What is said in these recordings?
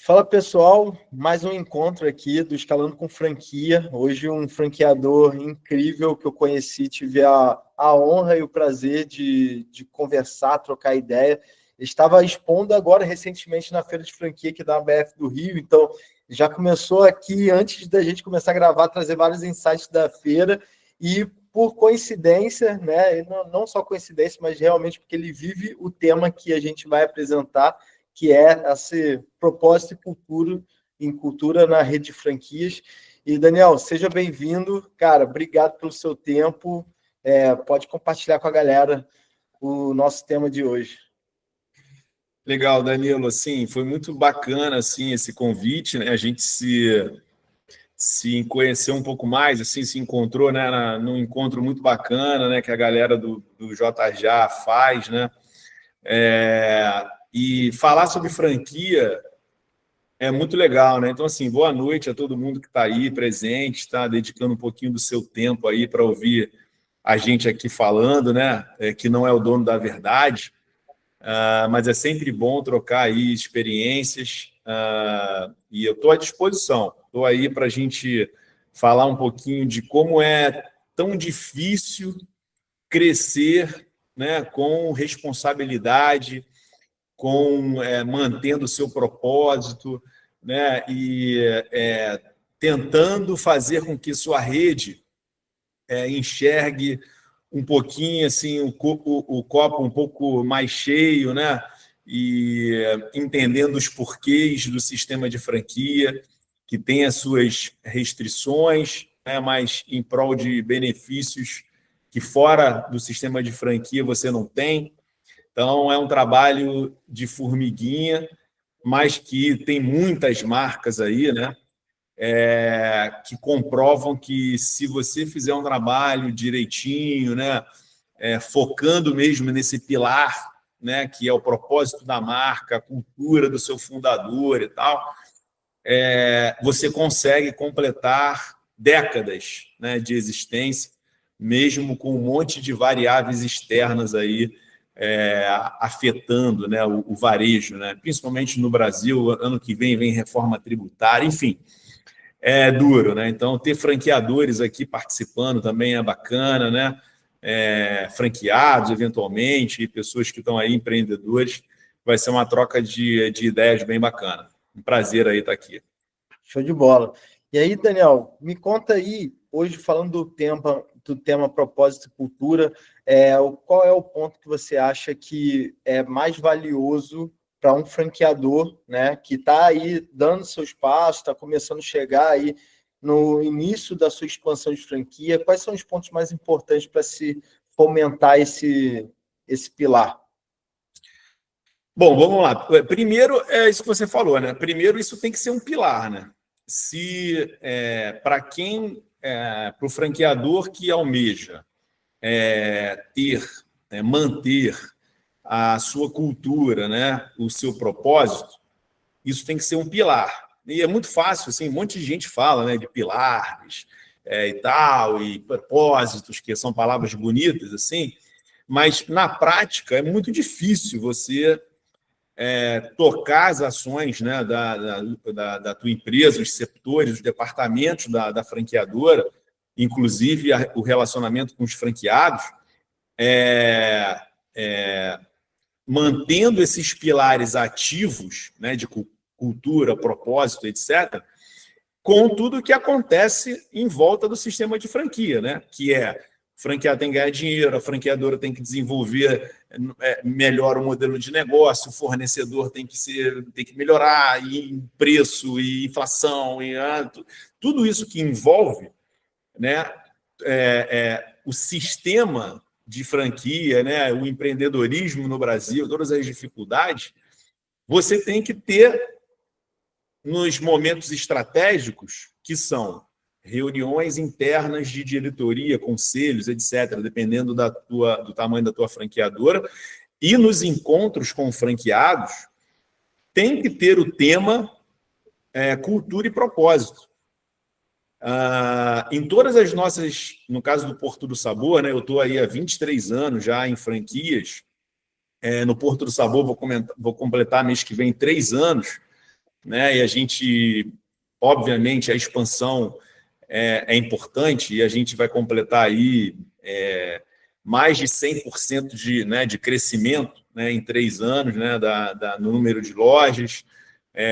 Fala pessoal, mais um encontro aqui do Escalando com Franquia. Hoje um franqueador incrível que eu conheci, tive a honra e o prazer de conversar, trocar ideia. Estava expondo agora recentemente na Feira de Franquia aqui da ABF do Rio, então já começou aqui, antes da gente começar a gravar, trazer vários insights da feira e por coincidência, né, e não só coincidência, mas realmente porque ele vive o tema que a gente vai apresentar, que é esse propósito em cultura na rede de franquias. E, Daniel, seja bem-vindo. Cara, obrigado pelo seu tempo. Pode compartilhar com a galera o nosso tema de hoje. Legal, Danilo. Assim, foi muito bacana assim, esse convite, né? A gente se conheceu um pouco mais, assim, se encontrou, né, num encontro muito bacana, né, que a galera do JJ faz, né? E falar sobre franquia é muito legal, né? Então, assim, boa noite a todo mundo que está aí presente, está dedicando um pouquinho do seu tempo aí para ouvir a gente aqui falando, né? Que não é o dono da verdade, mas é sempre bom trocar aí experiências, e eu estou à disposição. Estou aí para a gente falar um pouquinho de como é tão difícil crescer, né, com responsabilidade, mantendo o seu propósito, né, e tentando fazer com que sua rede enxergue um pouquinho assim o copo um pouco mais cheio, né? E entendendo os porquês do sistema de franquia, que tem as suas restrições, né? Mas em prol de benefícios que fora do sistema de franquia você não tem. Então é um trabalho de formiguinha, mas que tem muitas marcas aí, né? Que comprovam que se você fizer um trabalho direitinho, né, focando mesmo nesse pilar, né, que é o propósito da marca, a cultura do seu fundador e tal, você consegue completar décadas, né, de existência, mesmo com um monte de variáveis externas aí afetando, né, o varejo, né, principalmente no Brasil. Ano que vem reforma tributária, enfim. É duro, né? Então, ter franqueadores aqui participando também é bacana, né? Franqueados, eventualmente, e pessoas que estão aí, empreendedores, vai ser uma troca de ideias bem bacana. Um prazer aí estar aqui. Show de bola. E aí, Daniel, me conta aí, hoje falando do tema propósito e cultura, qual é o ponto que você acha que é mais valioso para um franqueador, né, que está aí dando seus passos, está começando a chegar aí no início da sua expansão de franquia? Quais são os pontos mais importantes para se fomentar esse pilar? Bom, vamos lá. Primeiro, é isso que você falou, né? Primeiro, isso tem que ser um pilar, né? Se para para o franqueador que almeja manter a sua cultura, né, o seu propósito, isso tem que ser um pilar. E é muito fácil, assim, um monte de gente fala, né, de pilares e tal, e propósitos, que são palavras bonitas, assim, mas na prática é muito difícil você tocar as ações, né, da tua empresa, os setores, os departamentos da franqueadora, inclusive o relacionamento com os franqueados, mantendo esses pilares ativos, né, de cultura, propósito, etc., com tudo o que acontece em volta do sistema de franquia, né? Que o franqueado tem que ganhar dinheiro, a franqueadora tem que desenvolver melhor o modelo de negócio, o fornecedor tem que melhorar em preço e inflação, tudo isso que envolve, né, o sistema de franquia, né, o empreendedorismo no Brasil, todas as dificuldades, você tem que ter nos momentos estratégicos, que são reuniões internas de diretoria, conselhos, etc., dependendo do tamanho da tua franqueadora, e nos encontros com franqueados, tem que ter o tema cultura e propósito. Em todas as nossas, no caso do Porto do Sabor, né, eu estou aí há 23 anos já em franquias. No Porto do Sabor vou completar mês que vem 3 anos. né? E a gente, obviamente, a expansão é importante, e a gente vai completar aí mais de 100% de crescimento, né, em 3 anos, né, no número de lojas,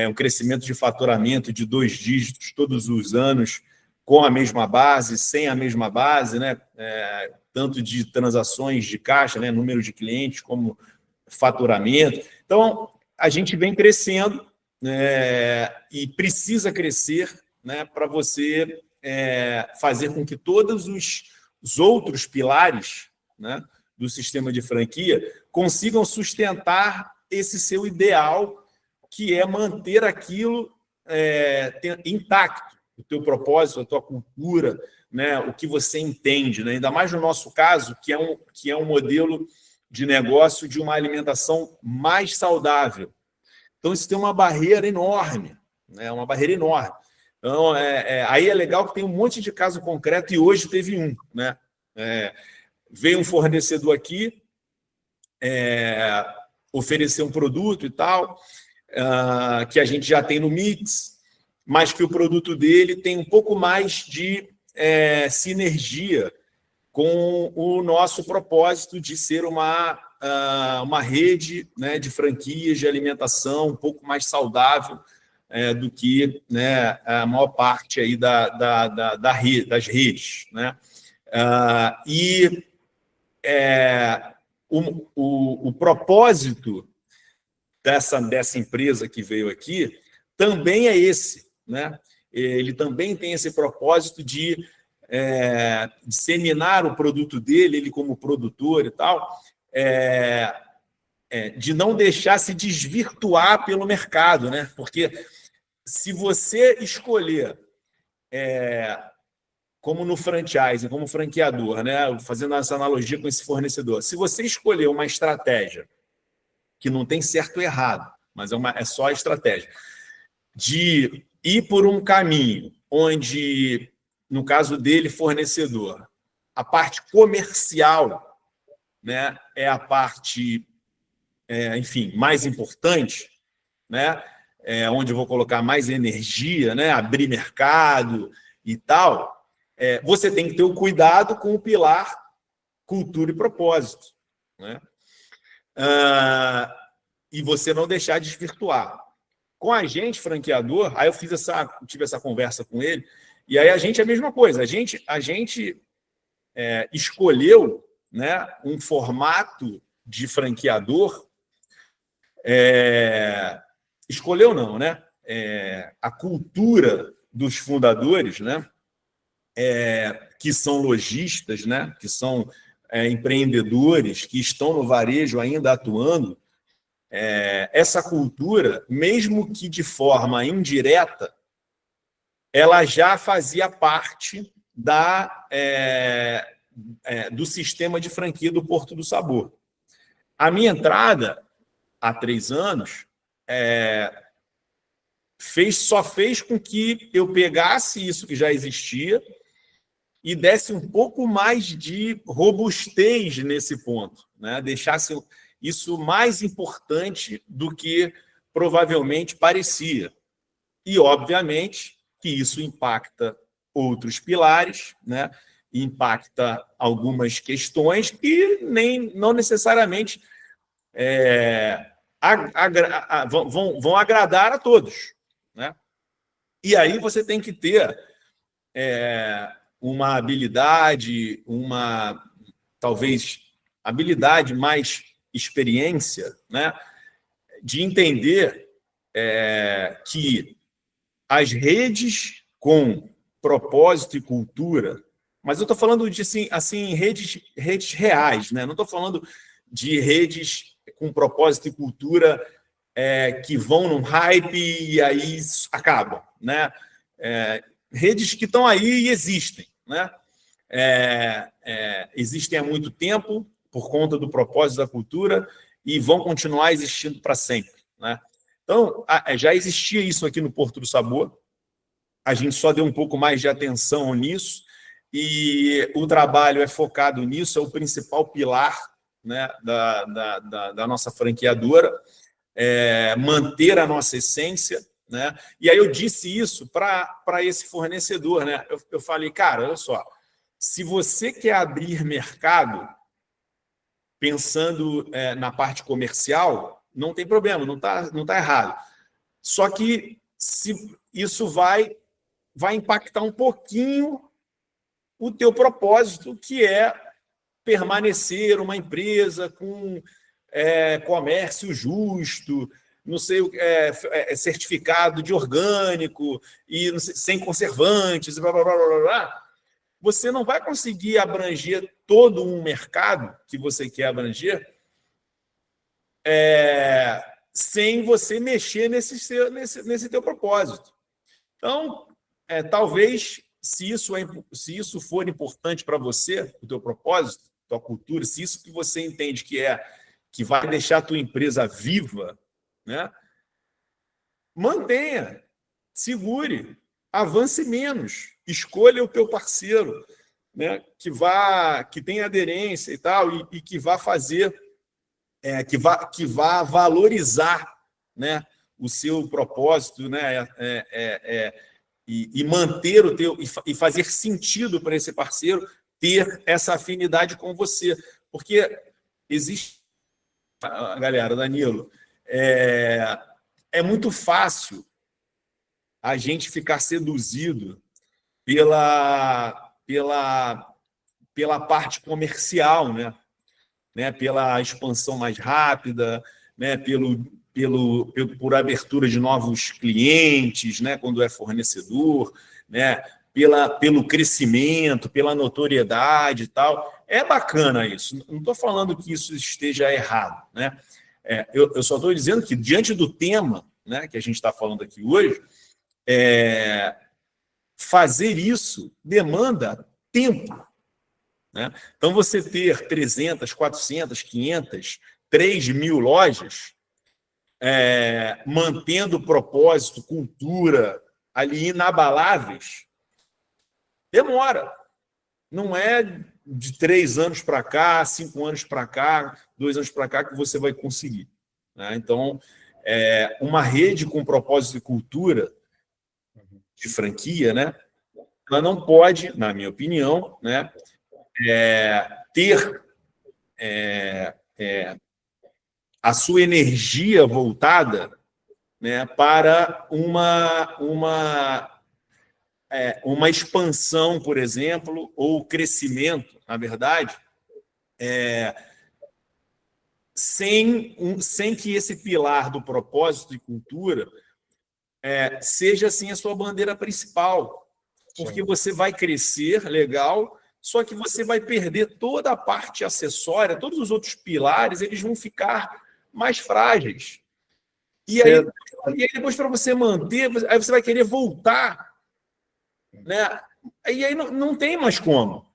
um crescimento de faturamento de 2 dígitos todos os anos, com a mesma base, sem a mesma base, né, tanto de transações de caixa, né, número de clientes, como faturamento. Então, a gente vem crescendo, e precisa crescer, né, para você fazer com que todos os outros pilares, né, do sistema de franquia consigam sustentar esse seu ideal, que é manter aquilo intacto, o teu propósito, a tua cultura, né, o que você entende, né? Ainda mais no nosso caso, que é um modelo de negócio de uma alimentação mais saudável. Então, isso tem uma barreira enorme, né? Uma barreira enorme. Então, aí é legal que tem um monte de caso concreto, e hoje teve um, né? Veio um fornecedor aqui, oferecer um produto e tal, que a gente já tem no Mix, mas que o produto dele tem um pouco mais de sinergia com o nosso propósito de ser uma rede, né, de franquias de alimentação um pouco mais saudável do que, né, a maior parte aí das redes, né? E o propósito dessa empresa que veio aqui também é esse, né? Ele também tem esse propósito de disseminar o produto dele, ele como produtor e tal, de não deixar se desvirtuar pelo mercado, né? Porque se você escolher, como no franchising, como franqueador, né? Fazendo essa analogia com esse fornecedor, se você escolher uma estratégia que não tem certo ou errado, mas é só a estratégia, de ir por um caminho onde, no caso dele, fornecedor, a parte comercial, né, é a parte, enfim, mais importante, né, onde eu vou colocar mais energia, né, abrir mercado e tal, você tem que ter o cuidado com o pilar cultura e propósito, né? E você não deixar desvirtuar. Com a gente, franqueador, aí eu tive essa conversa com ele, e aí a gente é a mesma coisa. A gente escolheu, né, um formato de franqueador, escolheu não, né? A cultura dos fundadores, né, que são lojistas, né, que são empreendedores, que estão no varejo ainda atuando, essa cultura, mesmo que de forma indireta, ela já fazia parte do sistema de franquia do Porto do Sabor. A minha entrada, há 3 anos, só fez com que eu pegasse isso que já existia e desse um pouco mais de robustez nesse ponto, né? Deixasse isso mais importante do que provavelmente parecia. E, obviamente, que isso impacta outros pilares, né? Impacta algumas questões que não necessariamente vão agradar a todos, né? E aí você tem que ter uma habilidade, talvez habilidade mais experiência, né, de entender que as redes com propósito e cultura, mas eu estou falando de assim redes reais, né? Não estou falando de redes com propósito e cultura que vão num hype e aí acabam, né? Redes que estão aí e existem, né? Existem há muito tempo por conta do propósito da cultura e vão continuar existindo para sempre, né? Então, já existia isso aqui no Porto do Sabor, a gente só deu um pouco mais de atenção nisso e o trabalho é focado nisso, é o principal pilar, né, da nossa franqueadora, manter a nossa essência, né? E aí eu disse isso para esse fornecedor, né? Eu falei, cara, olha só, se você quer abrir mercado pensando na parte comercial, não tem problema, não tá errado. Só que isso vai impactar um pouquinho o teu propósito, que é permanecer uma empresa com comércio justo, não sei, certificado de orgânico e não sei, sem conservantes, blá, blá, blá, blá, blá. Você não vai conseguir abranger todo um mercado que você quer abranger sem você mexer nesse teu propósito. Então, talvez, se isso for importante para você, o teu propósito, tua cultura, se isso que você entende que vai deixar a tua empresa viva, né? Mantenha, segure, avance menos, escolha o teu parceiro, né? Que tenha aderência e tal, e que vá fazer, que vá valorizar, né, o seu propósito, né, e manter o teu e fazer sentido para esse parceiro ter essa afinidade com você, porque existe, galera, Danilo, é muito fácil a gente ficar seduzido pela parte comercial, né? Pela expansão mais rápida, né? Por abertura de novos clientes, né? Quando é fornecedor, né? Pelo crescimento, pela notoriedade e tal. É bacana isso. Não estou falando que isso esteja errado, né? Eu só estou dizendo que, diante do tema, né, que a gente está falando aqui hoje, fazer isso demanda tempo, né? Então, você ter 300, 400, 500, 3.000 lojas, mantendo propósito, cultura ali inabaláveis, demora. Não é de 3 anos para cá, 5 anos para cá, 2 anos para cá que você vai conseguir, né? Então, uma rede com propósito e cultura de franquia, né? Ela não pode, na minha opinião, né, ter a sua energia voltada, né, para uma expansão, por exemplo, ou crescimento, na verdade, sem que esse pilar do propósito e cultura seja assim a sua bandeira principal. Porque você vai crescer, legal, só que você vai perder toda a parte acessória, todos os outros pilares, eles vão ficar mais frágeis. E aí depois, para você manter, aí você vai querer voltar, né? E aí não tem mais como.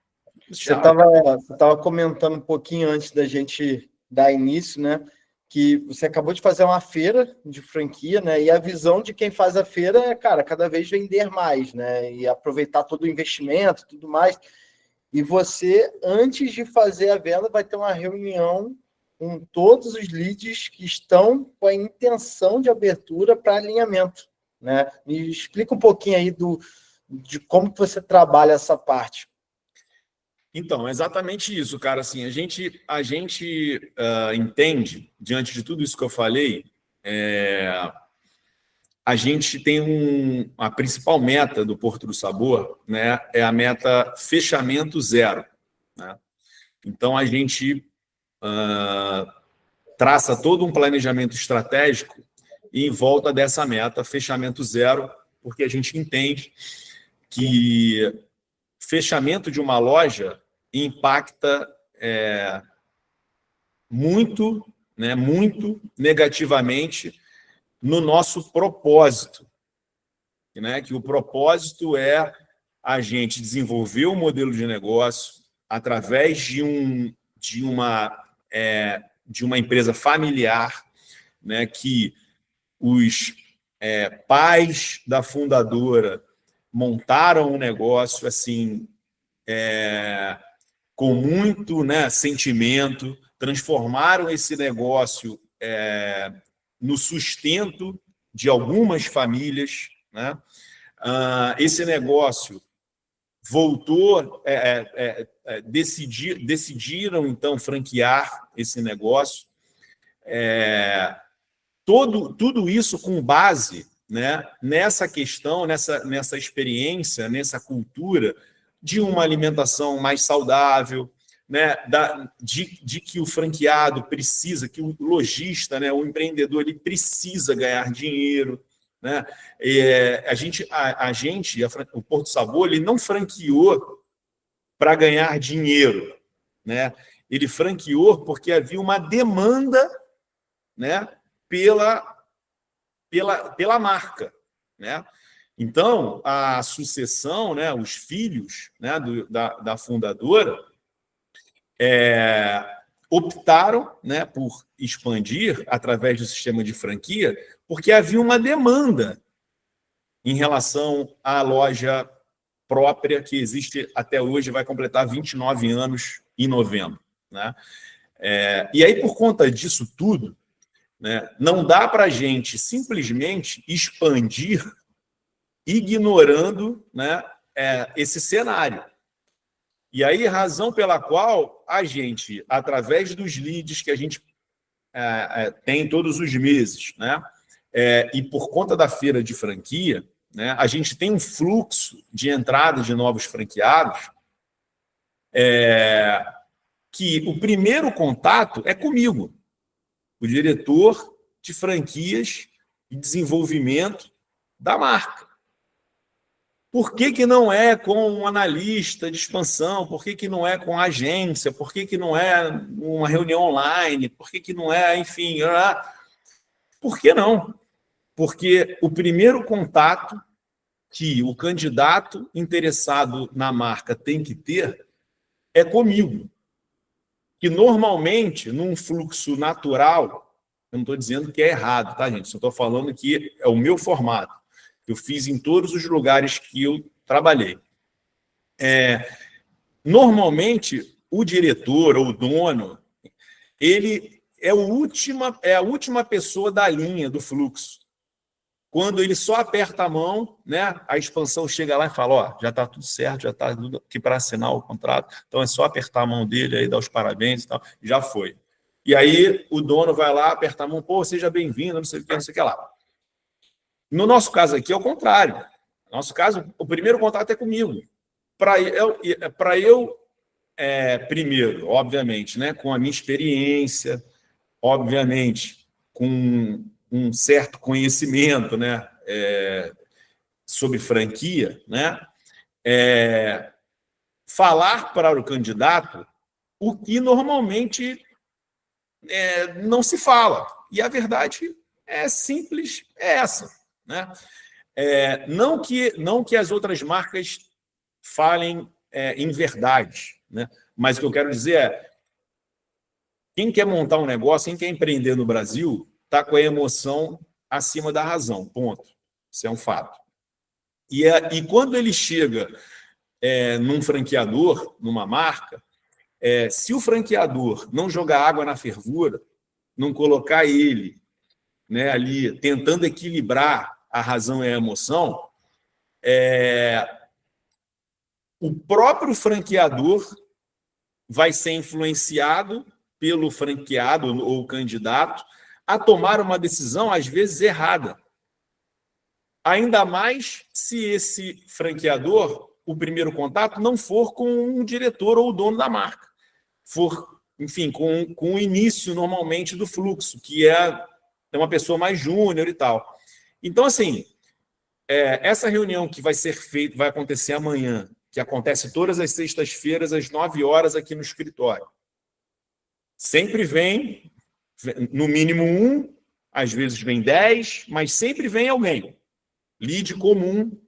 Você estava comentando um pouquinho antes da gente dar início, né? Que você acabou de fazer uma feira de franquia, né? E a visão de quem faz a feira é, cara, cada vez vender mais, né? E aproveitar todo o investimento, tudo mais. E você, antes de fazer a venda, vai ter uma reunião com todos os leads que estão com a intenção de abertura para alinhamento, né? Me explica um pouquinho aí de como que você trabalha essa parte. Então, é exatamente isso, cara. Assim, a gente entende, diante de tudo isso que eu falei, a gente tem a principal meta do Porto do Sabor, né, é a meta fechamento zero, né? Então, a gente traça todo um planejamento estratégico em volta dessa meta, fechamento zero, porque a gente entende que fechamento de uma loja impacta muito, né, muito negativamente no nosso propósito, né? Que o propósito é a gente desenvolver um modelo de negócio através de uma empresa familiar, né? Que os pais da fundadora montaram um negócio assim com muito, né, sentimento, transformaram esse negócio no sustento de algumas famílias, né? Esse negócio voltou, decidiram, então, franquear esse negócio. Tudo isso com base, né, nessa questão, nessa experiência, nessa cultura de uma alimentação mais saudável, né, de que o franqueado precisa, que o lojista, né, o empreendedor, ele precisa ganhar dinheiro, né? O Porto Sabor, ele não franqueou para ganhar dinheiro, né? Ele franqueou porque havia uma demanda, né, pela marca, né? Então, a sucessão, né, os filhos, né, da fundadora, optaram, né, por expandir através do sistema de franquia, porque havia uma demanda em relação à loja própria, que existe até hoje, vai completar 29 anos em novembro, né? E aí, por conta disso tudo, né, não dá para a gente simplesmente expandir ignorando, né, esse cenário. E aí, razão pela qual a gente, através dos leads que a gente tem todos os meses, né, e por conta da feira de franquia, né, a gente tem um fluxo de entrada de novos franqueados, que o primeiro contato é comigo, o diretor de franquias e desenvolvimento da marca. Por que não é com um analista de expansão? Por que não é com a agência? Por que não é uma reunião online? Por que não é, enfim... Por que não? Porque o primeiro contato que o candidato interessado na marca tem que ter é comigo. Que normalmente, num fluxo natural, eu não estou dizendo que é errado, tá, gente? Só estou falando que é o meu formato. Eu fiz em todos os lugares que eu trabalhei. Normalmente, o diretor ou o dono, ele é a última pessoa da linha do fluxo. Quando ele só aperta a mão, né, a expansão chega lá e fala, ó, já está tudo certo, já está tudo aqui para assinar o contrato, então é só apertar a mão dele, aí dar os parabéns e tal, já foi. E aí o dono vai lá, aperta a mão, pô, seja bem-vindo, não sei o que, não sei o que lá. No nosso caso aqui é o contrário. No nosso caso, o primeiro contato é comigo. Para eu primeiro, obviamente, né, com a minha experiência, obviamente, com um certo conhecimento, né, sobre franquia, né, falar para o candidato o que normalmente não se fala. E a verdade é simples, é essa, né? Não que as outras marcas falem em verdade, né? Mas o que eu quero dizer é, quem quer montar um negócio, quem quer empreender no Brasil, está com a emoção acima da razão, ponto. Isso é um fato. E quando ele chega num franqueador, numa marca, se o franqueador não jogar água na fervura, não colocar ele, né, ali tentando equilibrar a razão e a emoção, o próprio franqueador vai ser influenciado pelo franqueado ou candidato a tomar uma decisão, às vezes, errada. Ainda mais se esse franqueador, o primeiro contato, não for com um diretor ou o dono da marca. For, enfim, com o início, normalmente, do fluxo, que é uma pessoa mais júnior e tal. Então, assim, essa reunião que vai ser feita, vai acontecer amanhã, que acontece todas as sextas-feiras, às 9 horas, aqui no escritório. Sempre vem, no mínimo 1, às vezes vem 10, mas sempre vem alguém. Lead comum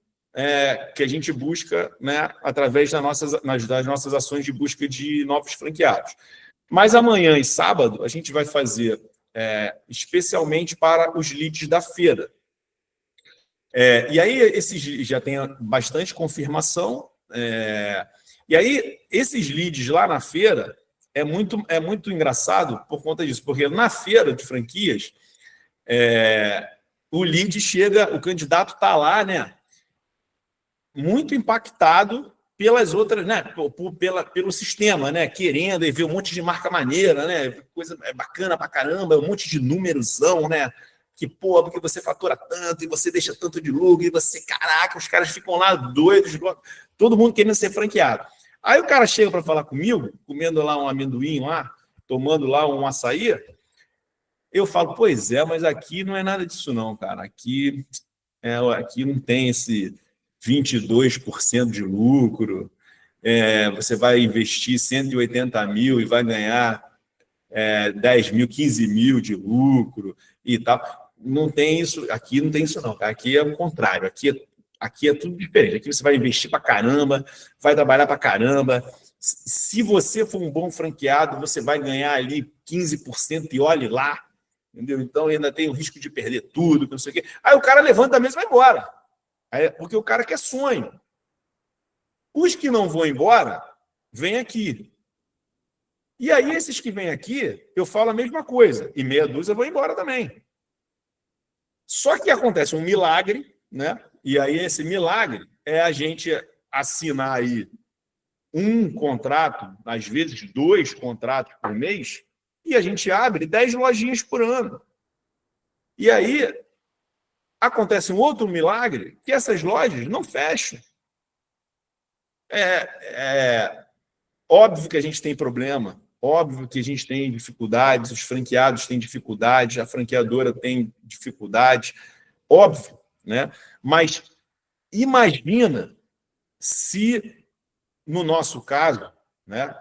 que a gente busca, né, através das nossas ações de busca de novos franqueados. Mas amanhã e sábado a gente vai fazer especialmente para os leads da feira. E aí esses já tem bastante confirmação. E aí esses leads lá na feira é muito engraçado por conta disso, porque na feira de franquias o lead chega, o candidato está lá, né? Muito impactado pelas outras, né? Pelo sistema, né? Querendo e ver um monte de marca maneira, né? Coisa bacana pra caramba, um monte de numerosão, né? Que, pô, porque você fatura tanto e você deixa tanto de lucro e você, caraca, os caras ficam lá doidos, todo mundo querendo ser franqueado. Aí o cara chega para falar comigo, comendo lá um amendoim lá, tomando lá um açaí, eu falo, pois é, mas aqui não é nada disso não, cara. Aqui não tem esse 22% de lucro, você vai investir 180 mil e vai ganhar 10 mil, 15 mil de lucro e tal. Não tem isso, aqui não tem isso não, cara. Aqui é o contrário, aqui é tudo diferente. Aqui você vai investir para caramba, vai trabalhar para caramba. Se você for um bom franqueado, você vai ganhar ali 15% e olhe lá, entendeu? Então ainda tem o risco de perder tudo, não sei o quê. Aí o cara levanta a mesa e vai embora. Porque o cara quer sonho. Os que não vão embora, vêm aqui. E aí, esses que vêm aqui, eu falo a mesma coisa. E meia dúzia vão embora também. Só que acontece um milagre, né? E aí, esse milagre é a gente assinar aí um contrato, às vezes 2 contratos por mês, e a gente abre 10 lojinhas por ano. E aí, acontece um outro milagre, que essas lojas não fecham. Óbvio que a gente tem problema, óbvio que a gente tem dificuldades, os franqueados têm dificuldades, a franqueadora tem dificuldades, óbvio, né? Mas imagina se, no nosso caso, né,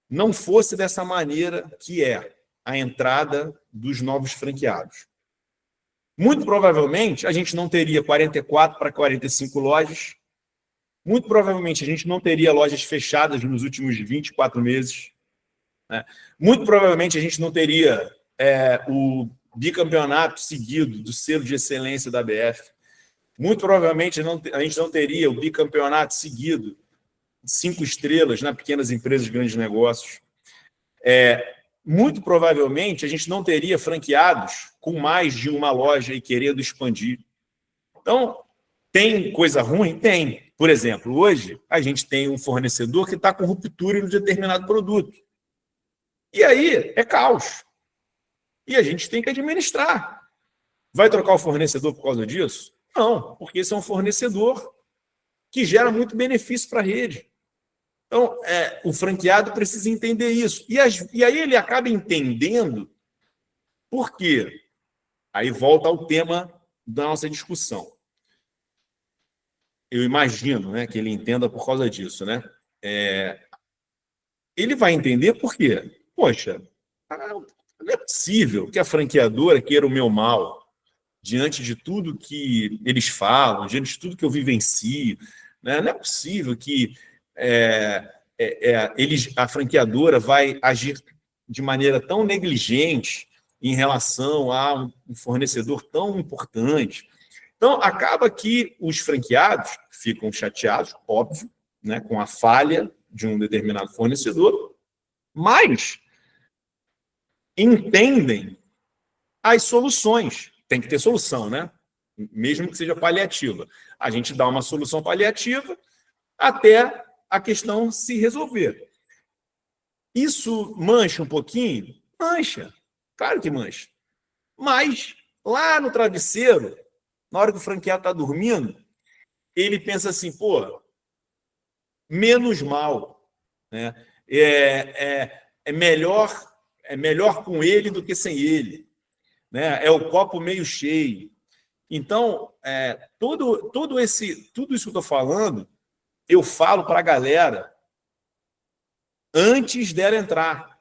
não fosse dessa maneira que é a entrada dos novos franqueados. Muito provavelmente, a gente não teria 44 para 45 lojas. Muito provavelmente, a gente não teria lojas fechadas nos últimos 24 meses. Né? Muito provavelmente, a gente não teria o bicampeonato seguido do selo de excelência da ABF. Muito provavelmente, a gente não teria o bicampeonato seguido de 5 estrelas na pequenas empresas e grandes negócios. Muito provavelmente, a gente não teria franqueados com mais de uma loja e querendo expandir. Então, tem coisa ruim? Tem. Por exemplo, hoje, a gente tem um fornecedor que está com ruptura em um determinado produto. E aí, é caos. E a gente tem que administrar. Vai trocar o fornecedor por causa disso? Não, porque esse é um fornecedor que gera muito benefício para a rede. Então, o franqueado precisa entender isso. E aí ele acaba entendendo por quê. Aí volta ao tema da nossa discussão. Eu imagino, né, que ele entenda por causa disso. Né? Ele vai entender por quê. Poxa, não é possível que a franqueadora queira o meu mal diante de tudo que eles falam, diante de tudo que eu vivencio. Né? Não é possível que a franqueadora vai agir de maneira tão negligente em relação a um fornecedor tão importante. Então, acaba que os franqueados ficam chateados, óbvio, né, com a falha de um determinado fornecedor, mas entendem as soluções. Tem que ter solução, né? Mesmo que seja paliativa. A gente dá uma solução paliativa até a questão se resolver. Isso mancha um pouquinho? Mancha. Claro que mancha. Mas, lá no travesseiro, na hora que o franqueado está dormindo, ele pensa assim, pô, menos mal. Né? É melhor com ele do que sem ele. Né? É o copo meio cheio. Então, tudo isso que eu estou falando, eu falo para a galera antes dela entrar.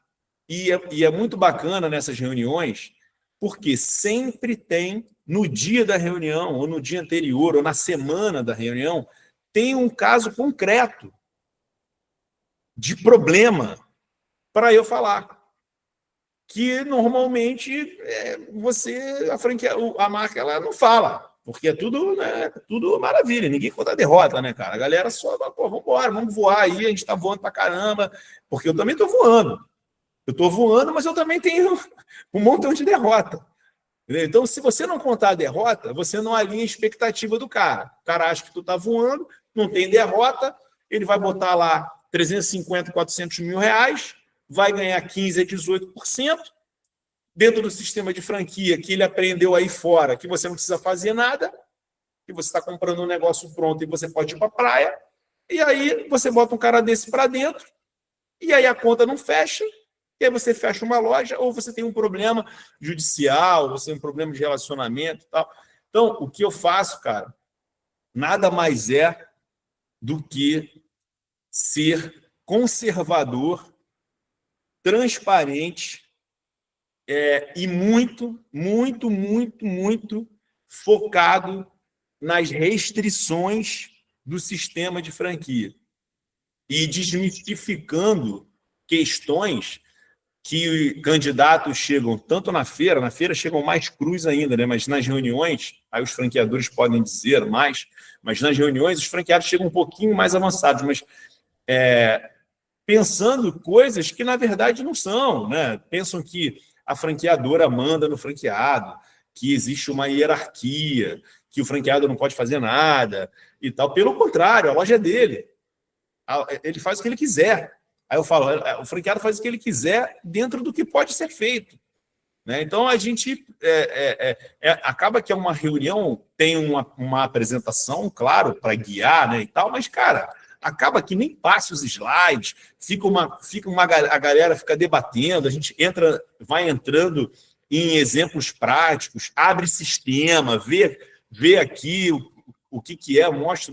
E é muito bacana nessas reuniões, porque sempre tem, no dia da reunião, ou no dia anterior, ou na semana da reunião, tem um caso concreto de problema para eu falar. Que normalmente a marca ela não fala, porque é tudo, né, tudo maravilha, ninguém conta derrota, né, cara? A galera só, pô, vamos embora, vamos voar aí, a gente tá voando pra caramba, porque eu também tô voando. Eu tô voando, mas eu também tenho um montão de derrota. Entendeu? Então, se você não contar a derrota, você não alinha a expectativa do cara. O cara acha que tu tá voando, não tem derrota, ele vai botar lá 350, 400 mil reais, vai ganhar 15% a 18%, dentro do sistema de franquia que ele aprendeu aí fora, que você não precisa fazer nada, que você está comprando um negócio pronto e você pode ir para a praia, e aí você bota um cara desse para dentro, e aí a conta não fecha, e aí você fecha uma loja, ou você tem um problema judicial, ou você tem um problema de relacionamento e tal. Então, o que eu faço, cara, nada mais é do que ser conservador, transparente, e muito, muito, muito, muito focado nas restrições do sistema de franquia e desmistificando questões que candidatos chegam tanto na feira chegam mais crus ainda, né? Mas nas reuniões, aí os franqueadores podem dizer mais, mas nas reuniões os franqueados chegam um pouquinho mais avançados, mas pensando coisas que na verdade não são, né? Pensam que a franqueadora manda no franqueado, que existe uma hierarquia, que o franqueado não pode fazer nada e tal. Pelo contrário, a loja é dele. Ele faz o que ele quiser. Aí eu falo, o franqueado faz o que ele quiser dentro do que pode ser feito. Né? Então, a gente acaba que é uma reunião, tem uma apresentação, claro, para guiar, né, e tal, mas, cara, acaba que nem passa os slides, a galera fica debatendo, a gente vai entrando em exemplos práticos, abre sistema, vê aqui o que é, mostra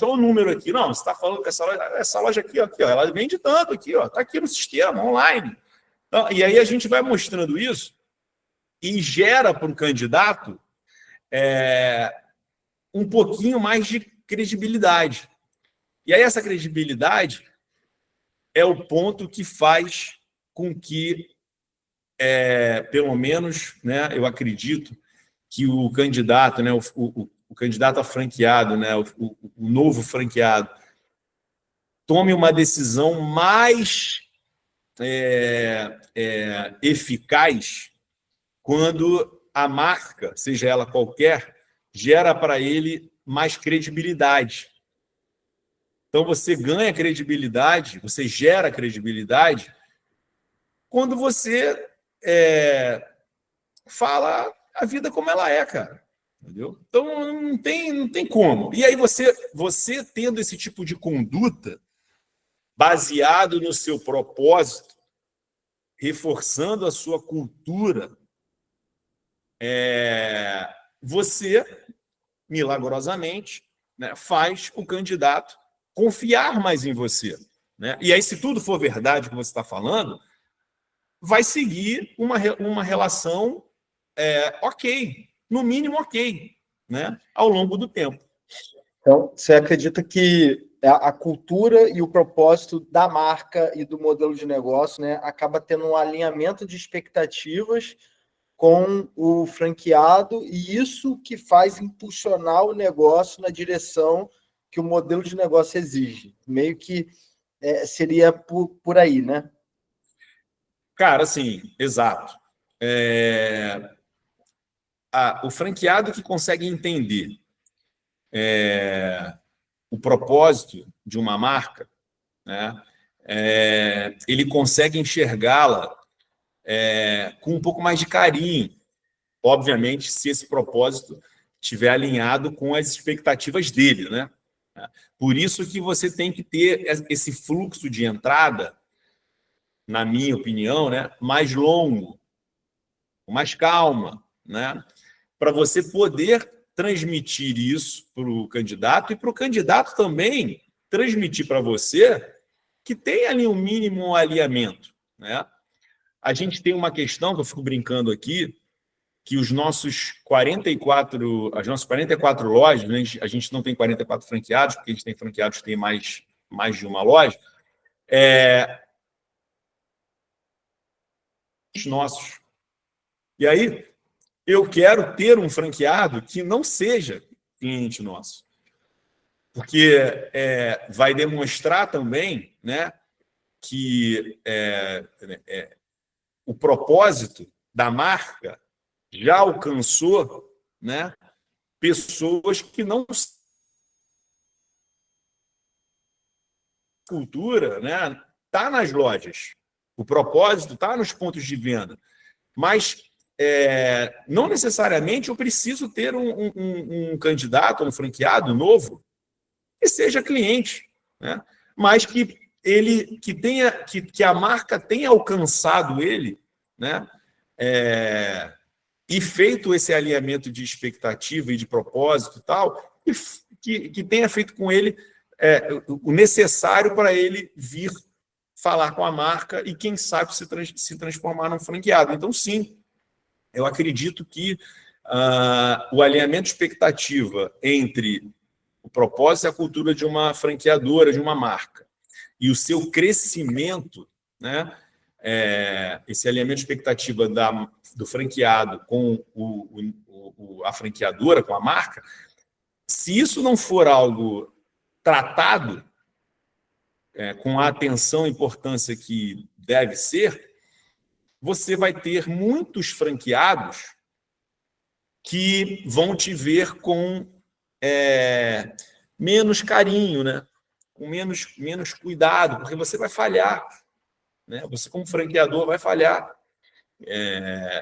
o número aqui. Não, você está falando que essa loja aqui, ó, ela vende tanto aqui, ó, está aqui no sistema, online. Então, e aí a gente vai mostrando isso e gera para o candidato um pouquinho mais de credibilidade. E aí essa credibilidade é o ponto que faz com que, pelo menos, né, eu acredito que o candidato, né, o candidato a franqueado, né, o novo franqueado, tome uma decisão mais eficaz quando a marca, seja ela qualquer, gera para ele mais credibilidade. Então, você ganha credibilidade, você gera credibilidade quando você fala a vida como ela é, cara. Entendeu? Então, não tem como. E aí, você tendo esse tipo de conduta baseado no seu propósito, reforçando a sua cultura, você, milagrosamente, né, faz o candidato confiar mais em você. Né? E aí, se tudo for verdade que você está falando, vai seguir uma relação ok, no mínimo ok, né, ao longo do tempo. Então, você acredita que a cultura e o propósito da marca e do modelo de negócio, né, acaba tendo um alinhamento de expectativas com o franqueado, e isso que faz impulsionar o negócio na direção que o modelo de negócio exige. Meio que seria por aí, né? Cara, assim, exato. O franqueado que consegue entender o propósito de uma marca, né, ele consegue enxergá-la com um pouco mais de carinho, obviamente, se esse propósito estiver alinhado com as expectativas dele, né? Por isso que você tem que ter esse fluxo de entrada, na minha opinião, né, mais longo, com mais calma, né, para você poder transmitir isso para o candidato e para o candidato também transmitir para você que tem ali um mínimo alinhamento, né? A gente tem uma questão que eu fico brincando aqui, que as nossas 44 lojas, né, a gente não tem 44 franqueados, porque a gente tem franqueados que têm mais de uma loja, os nossos. E aí, eu quero ter um franqueado que não seja cliente nosso, porque vai demonstrar também, né, que o propósito da marca já alcançou, né, pessoas que não cultura, né, tá nas lojas. O propósito está nos pontos de venda. Mas não necessariamente eu preciso ter um candidato, um franqueado novo que seja cliente, né? Mas que ele que a marca tenha alcançado ele, né? E feito esse alinhamento de expectativa e de propósito e tal, que tenha feito com ele o necessário para ele vir falar com a marca e, quem sabe, se transformar num franqueado. Então, sim, eu acredito que o alinhamento de expectativa entre o propósito e a cultura de uma franqueadora, de uma marca, e o seu crescimento, né, esse alinhamento de expectativa do franqueado com a franqueadora, com a marca, se isso não for algo tratado com a atenção e importância que deve ser, você vai ter muitos franqueados que vão te ver com menos carinho, né? Com menos cuidado, porque você vai falhar, né? Você, como franqueador, vai falhar.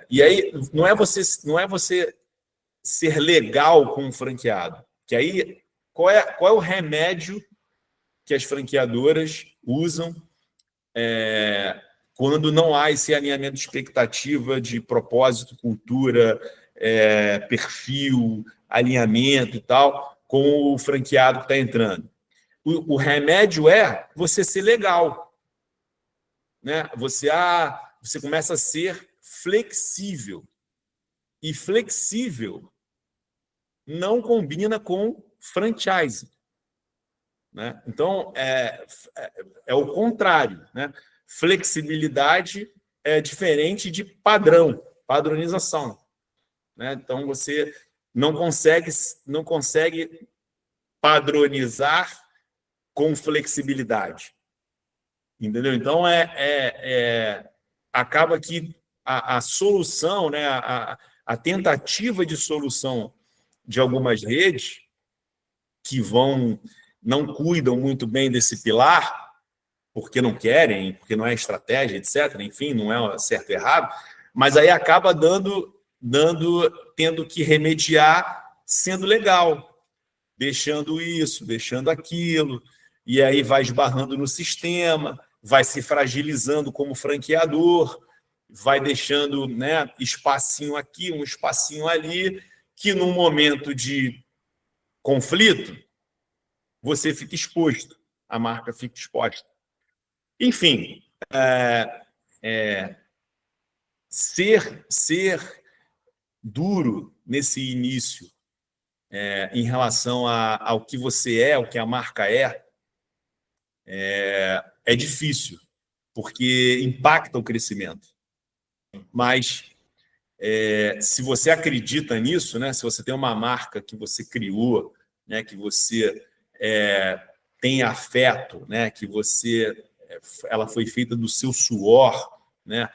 E aí não é você ser legal com um franqueado, que aí qual é o remédio que as franqueadoras usam quando não há esse alinhamento de expectativa, de propósito, cultura, perfil, alinhamento e tal, com o franqueado que está entrando. O remédio é você ser legal, né? Você começa a ser flexível. E flexível não combina com franchise, né? Então, é o contrário, né? Flexibilidade é diferente de padronização, né? Então, você não consegue padronizar com flexibilidade, entendeu? Então, acaba que a solução, né, a tentativa de solução de algumas redes que não cuidam muito bem desse pilar, porque não querem, porque não é estratégia, etc. Enfim, não é certo e errado, mas aí acaba tendo que remediar sendo legal, deixando isso, deixando aquilo, e aí vai esbarrando no sistema, vai se fragilizando como franqueador, vai deixando, né, espacinho aqui, um espacinho ali, que num momento de conflito, você fica exposto, a marca fica exposta. Enfim, ser duro nesse início em relação ao que você ao que a marca é difícil, porque impacta o crescimento. Mas se você acredita nisso, né, se você tem uma marca que você criou, né, que você tem afeto, né, que ela foi feita do seu suor, né,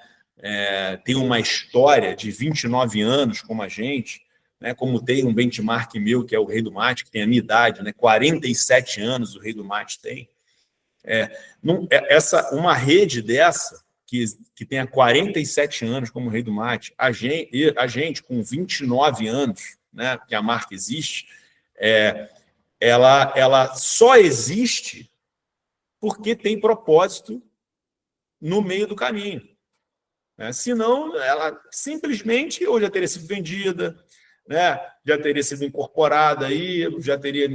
tem uma história de 29 anos como a gente, né, como tem um benchmark meu, que é o Rei do Mate, que tem a minha idade, né, 47 anos o Rei do Mate tem. Uma rede dessa, que tenha 47 anos como Rei do Mate, a gente com 29 anos, né, que a marca existe, ela só existe porque tem propósito no meio do caminho. Né? Senão, ela simplesmente ou já teria sido vendida, né? Já teria sido incorporada aí, já teria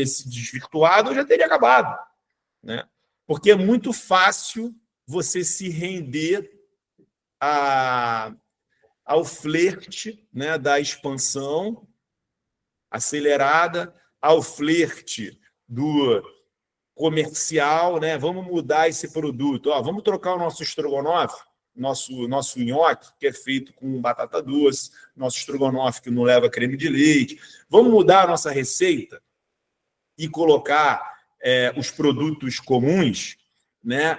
se desvirtuado ou já teria acabado. Né? Porque é muito fácil você se render ao flerte, né, da expansão acelerada, ao flerte do comercial, né? Vamos mudar esse produto. Vamos trocar o nosso estrogonofe, nosso nhoque, que é feito com batata doce, nosso estrogonofe que não leva creme de leite. Vamos mudar a nossa receita e colocar os produtos comuns, né?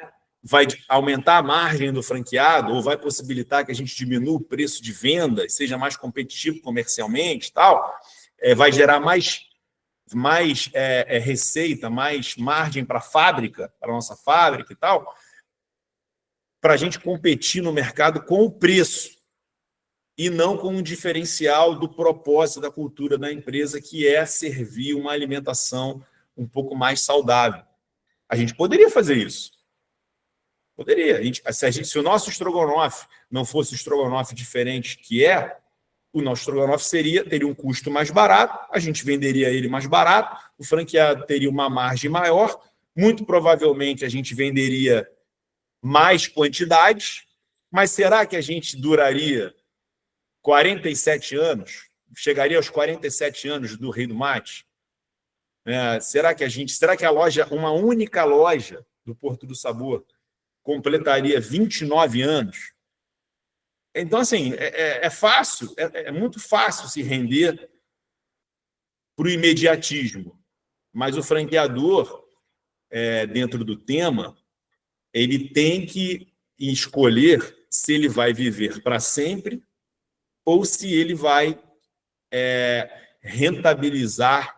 vai aumentar a margem do franqueado ou vai possibilitar que a gente diminua o preço de venda e seja mais competitivo comercialmente e tal, vai gerar mais receita, mais margem para a fábrica, para a nossa fábrica e tal, para a gente competir no mercado com o preço e não com um diferencial do propósito da cultura da empresa, que é servir uma alimentação um pouco mais saudável. A gente poderia fazer isso. Poderia. Se o nosso estrogonofe não fosse o estrogonofe diferente que o nosso estrogonofe teria um custo mais barato, a gente venderia ele mais barato, o franqueado teria uma margem maior, muito provavelmente a gente venderia mais quantidades, mas será que a gente duraria 47 anos? Chegaria aos 47 anos do Rei do Mate? Será que a loja, uma única loja do Porto do Sabor, completaria 29 anos? Então, assim, é fácil, é muito fácil se render para o imediatismo, mas o franqueador, dentro do tema, ele tem que escolher se ele vai viver para sempre ou se ele vai rentabilizar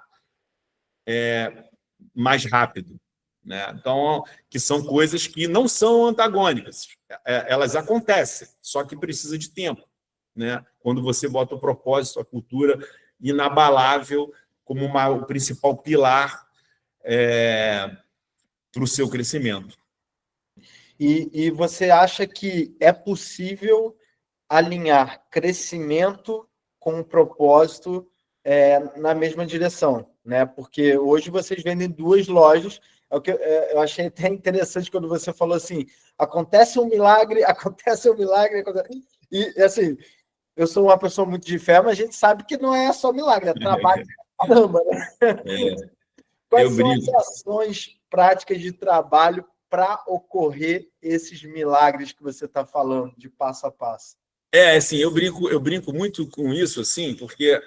mais rápido. Né? Então, que são coisas que não são antagônicas. Elas acontecem, só que precisa de tempo. Né? Quando você bota o propósito, a cultura inabalável como o principal pilar para o seu crescimento. E você acha que é possível alinhar crescimento com propósito na mesma direção? Né? Porque hoje vocês vendem 2 lojas. Eu achei até interessante quando você falou assim, acontece um milagre. E assim, eu sou uma pessoa muito de fé, mas a gente sabe que não é só milagre, é trabalho pra caramba, né? Quais são as ações práticas de trabalho para ocorrer esses milagres que você está falando, de passo a passo? Assim, eu brinco muito com isso, assim, porque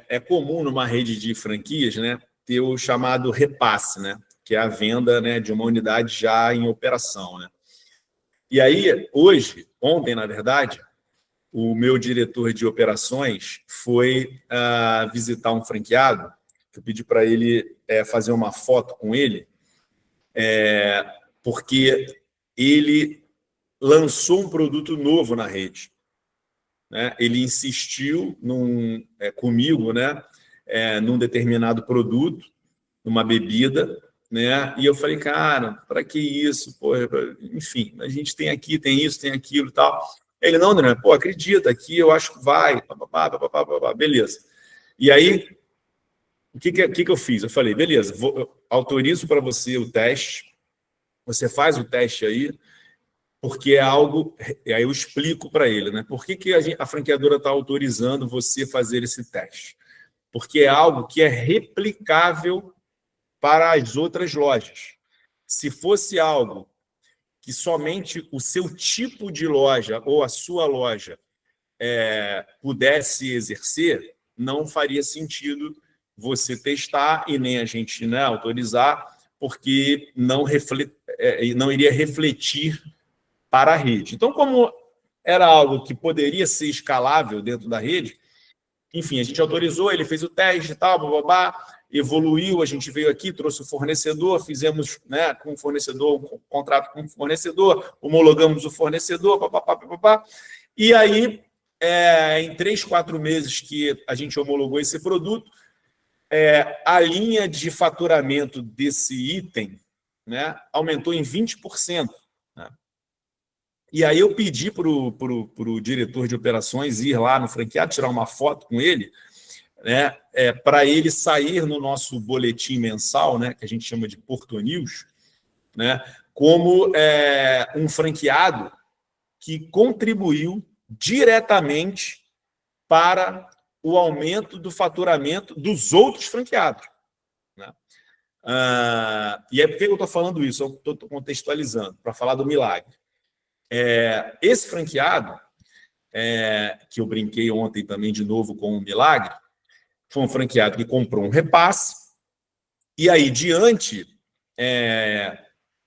é comum numa rede de franquias, né, ter o chamado repasse, né, que é a venda, né, de uma unidade já em operação, né. E aí, ontem, na verdade, o meu diretor de operações foi visitar um franqueado, que eu pedi para ele fazer uma foto com ele, porque ele lançou um produto novo na rede. Né? Ele insistiu comigo, né, num determinado produto, numa bebida, né? E eu falei, cara, para que isso? Pô, enfim, a gente tem aqui, tem isso, tem aquilo e tal. Ele, não, André, pô, acredita aqui, eu acho que vai, beleza. E aí, o que eu fiz? Eu falei, beleza, eu autorizo para você o teste, você faz o teste aí, porque é algo... Aí eu explico para ele, né? Por que a franqueadora está autorizando você fazer esse teste? Porque é algo que é replicável para as outras lojas. Se fosse algo que somente o seu tipo de loja ou a sua loja pudesse exercer, não faria sentido você testar e nem a gente, né, autorizar, porque não iria refletir para a rede. Então, como era algo que poderia ser escalável dentro da rede, enfim, a gente autorizou, ele fez o teste e tal, evoluiu, a gente veio aqui, trouxe o fornecedor, fizemos, né, com o fornecedor, um contrato com o fornecedor, homologamos o fornecedor, e aí, em 3, 4 meses que a gente homologou esse produto, a linha de faturamento desse item, né, aumentou em 20%. Né? E aí eu pedi para o diretor de operações ir lá no franqueado, tirar uma foto com ele, né, para ele sair no nosso boletim mensal, né, que a gente chama de Porto News, né, como um franqueado que contribuiu diretamente para o aumento do faturamento dos outros franqueados. Né? E aí, por que eu estou falando isso? Eu estou contextualizando, para falar do milagre. Esse franqueado, que eu brinquei ontem também de novo com o milagre, foi um franqueado que comprou um repasse, e aí, diante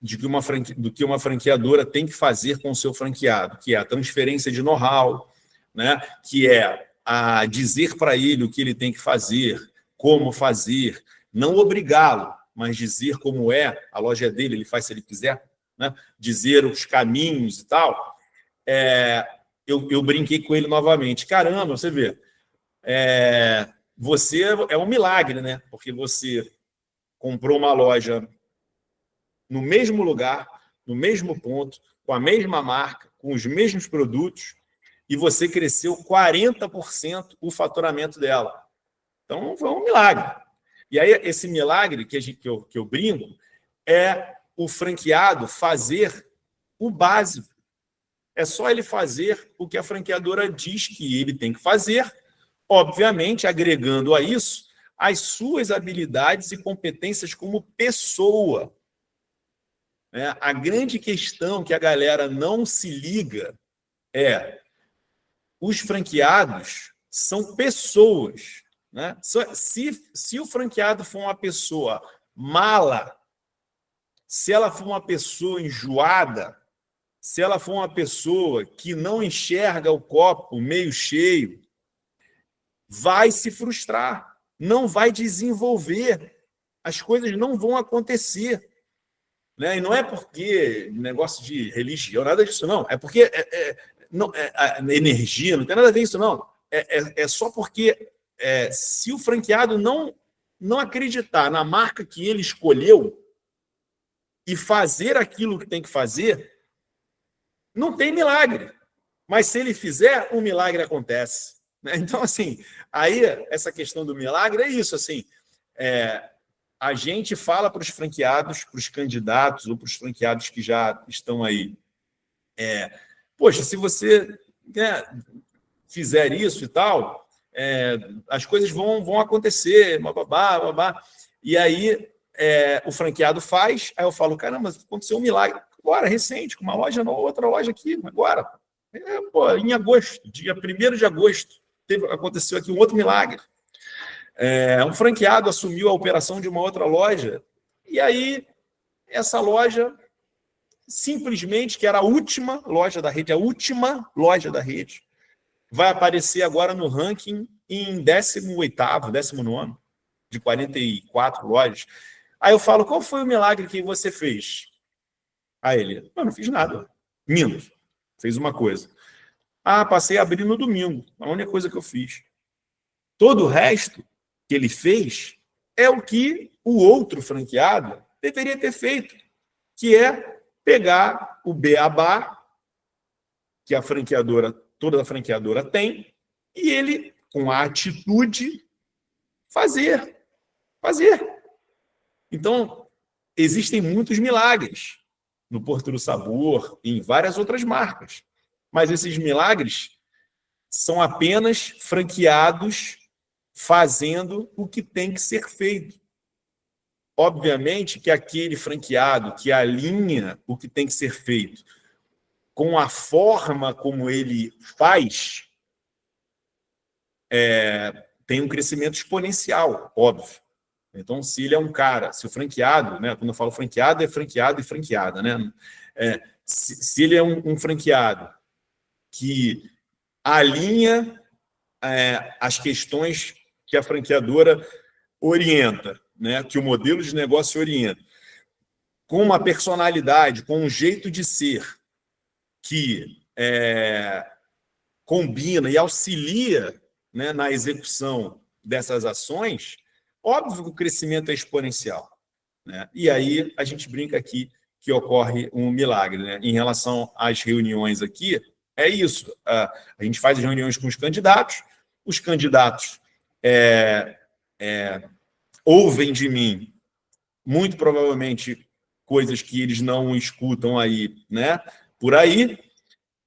do que uma franqueadora tem que fazer com o seu franqueado, que é a transferência de know-how, né? Que é a dizer para ele o que ele tem que fazer, como fazer, não obrigá-lo, mas dizer como é, a loja é dele, ele faz se ele quiser, né? Dizer os caminhos e tal. Eu brinquei com ele novamente. Caramba, você vê, você é um milagre, né? Porque você comprou uma loja no mesmo lugar, no mesmo ponto, com a mesma marca, com os mesmos produtos, e você cresceu 40% o faturamento dela. Então, foi um milagre. E aí, esse milagre que eu brinco é o franqueado fazer o básico. É só ele fazer o que a franqueadora diz que ele tem que fazer, obviamente, agregando a isso as suas habilidades e competências como pessoa. A grande questão que a galera não se liga é: os franqueados são pessoas, né? Se o franqueado for uma pessoa mala, se ela for uma pessoa enjoada, se ela for uma pessoa que não enxerga o copo meio cheio, vai se frustrar, não vai desenvolver, as coisas não vão acontecer. Né? E não é porque negócio de religião, nada disso, não. É porque energia, não tem nada a ver isso, não. É só porque se o franqueado não acreditar na marca que ele escolheu e fazer aquilo que tem que fazer, não tem milagre. Mas se ele fizer, o milagre acontece. Né? Então, assim, aí essa questão do milagre é isso, assim, a gente fala para os franqueados, para os candidatos ou para os franqueados que já estão aí. Poxa, se você fizer isso e tal, as coisas vão acontecer, babá. E aí o franqueado faz, aí eu falo, caramba, aconteceu um milagre. Agora, recente, com uma loja nova, outra loja aqui, agora. Em agosto, dia 1º de agosto, aconteceu aqui um outro milagre. Um franqueado assumiu a operação de uma outra loja, e aí essa loja, simplesmente, que era a última loja da rede, vai aparecer agora no ranking em 18º, 19º, de 44 lojas. Aí eu falo, qual foi o milagre que você fez? Aí ele, eu não fiz nada. Minto. Fez uma coisa. Passei a abrir no domingo. A única coisa que eu fiz. Todo o resto que ele fez é o que o outro franqueado deveria ter feito, que é pegar o beabá que toda a franqueadora tem, e ele, com a atitude, fazer. Então, existem muitos milagres no Porto do Sabor e em várias outras marcas, mas esses milagres são apenas franqueados fazendo o que tem que ser feito. Obviamente que aquele franqueado que alinha o que tem que ser feito com a forma como ele faz, tem um crescimento exponencial, óbvio. Então, se ele é um cara, se o franqueado, né, quando eu falo franqueado, é franqueado e franqueada, né? Se ele é um franqueado que alinha as questões que a franqueadora orienta, né, que o modelo de negócio orienta, com uma personalidade, com um jeito de ser que combina e auxilia, né, na execução dessas ações, óbvio que o crescimento é exponencial. Né? E aí a gente brinca aqui que ocorre um milagre. Né? Em relação às reuniões aqui, é isso. A gente faz as reuniões com os candidatos ouvem de mim, muito provavelmente, coisas que eles não escutam aí, né, por aí,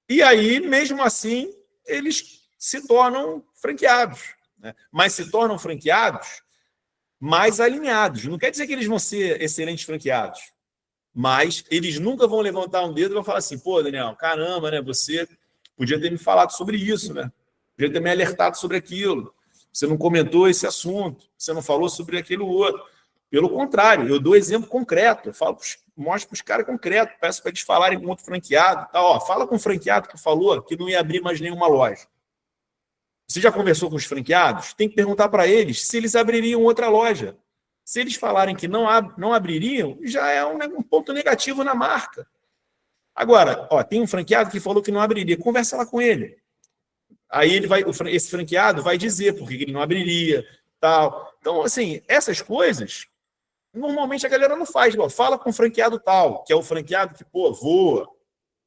e aí, mesmo assim, eles se tornam franqueados, né? Mas se tornam franqueados mais alinhados. Não quer dizer que eles vão ser excelentes franqueados, mas eles nunca vão levantar um dedo e vão falar assim, pô, Daniel, caramba, né, você podia ter me falado sobre isso, né? Podia ter me alertado sobre aquilo. Você não comentou esse assunto, você não falou sobre aquilo outro. Pelo contrário, eu dou exemplo concreto. Eu falo mostro para os caras concreto, peço para eles falarem com outro franqueado. Tá, ó, fala com o franqueado que falou que não ia abrir mais nenhuma loja. Você já conversou com os franqueados? Tem que perguntar para eles se eles abririam outra loja. Se eles falarem que não abririam, já é um ponto negativo na marca. Agora, ó, tem um franqueado que falou que não abriria. Conversa lá com ele. Aí esse franqueado vai dizer por que ele não abriria, tal. Então, assim, essas coisas, normalmente a galera não faz. Ó, fala com o franqueado tal, que é o franqueado que, pô, voa,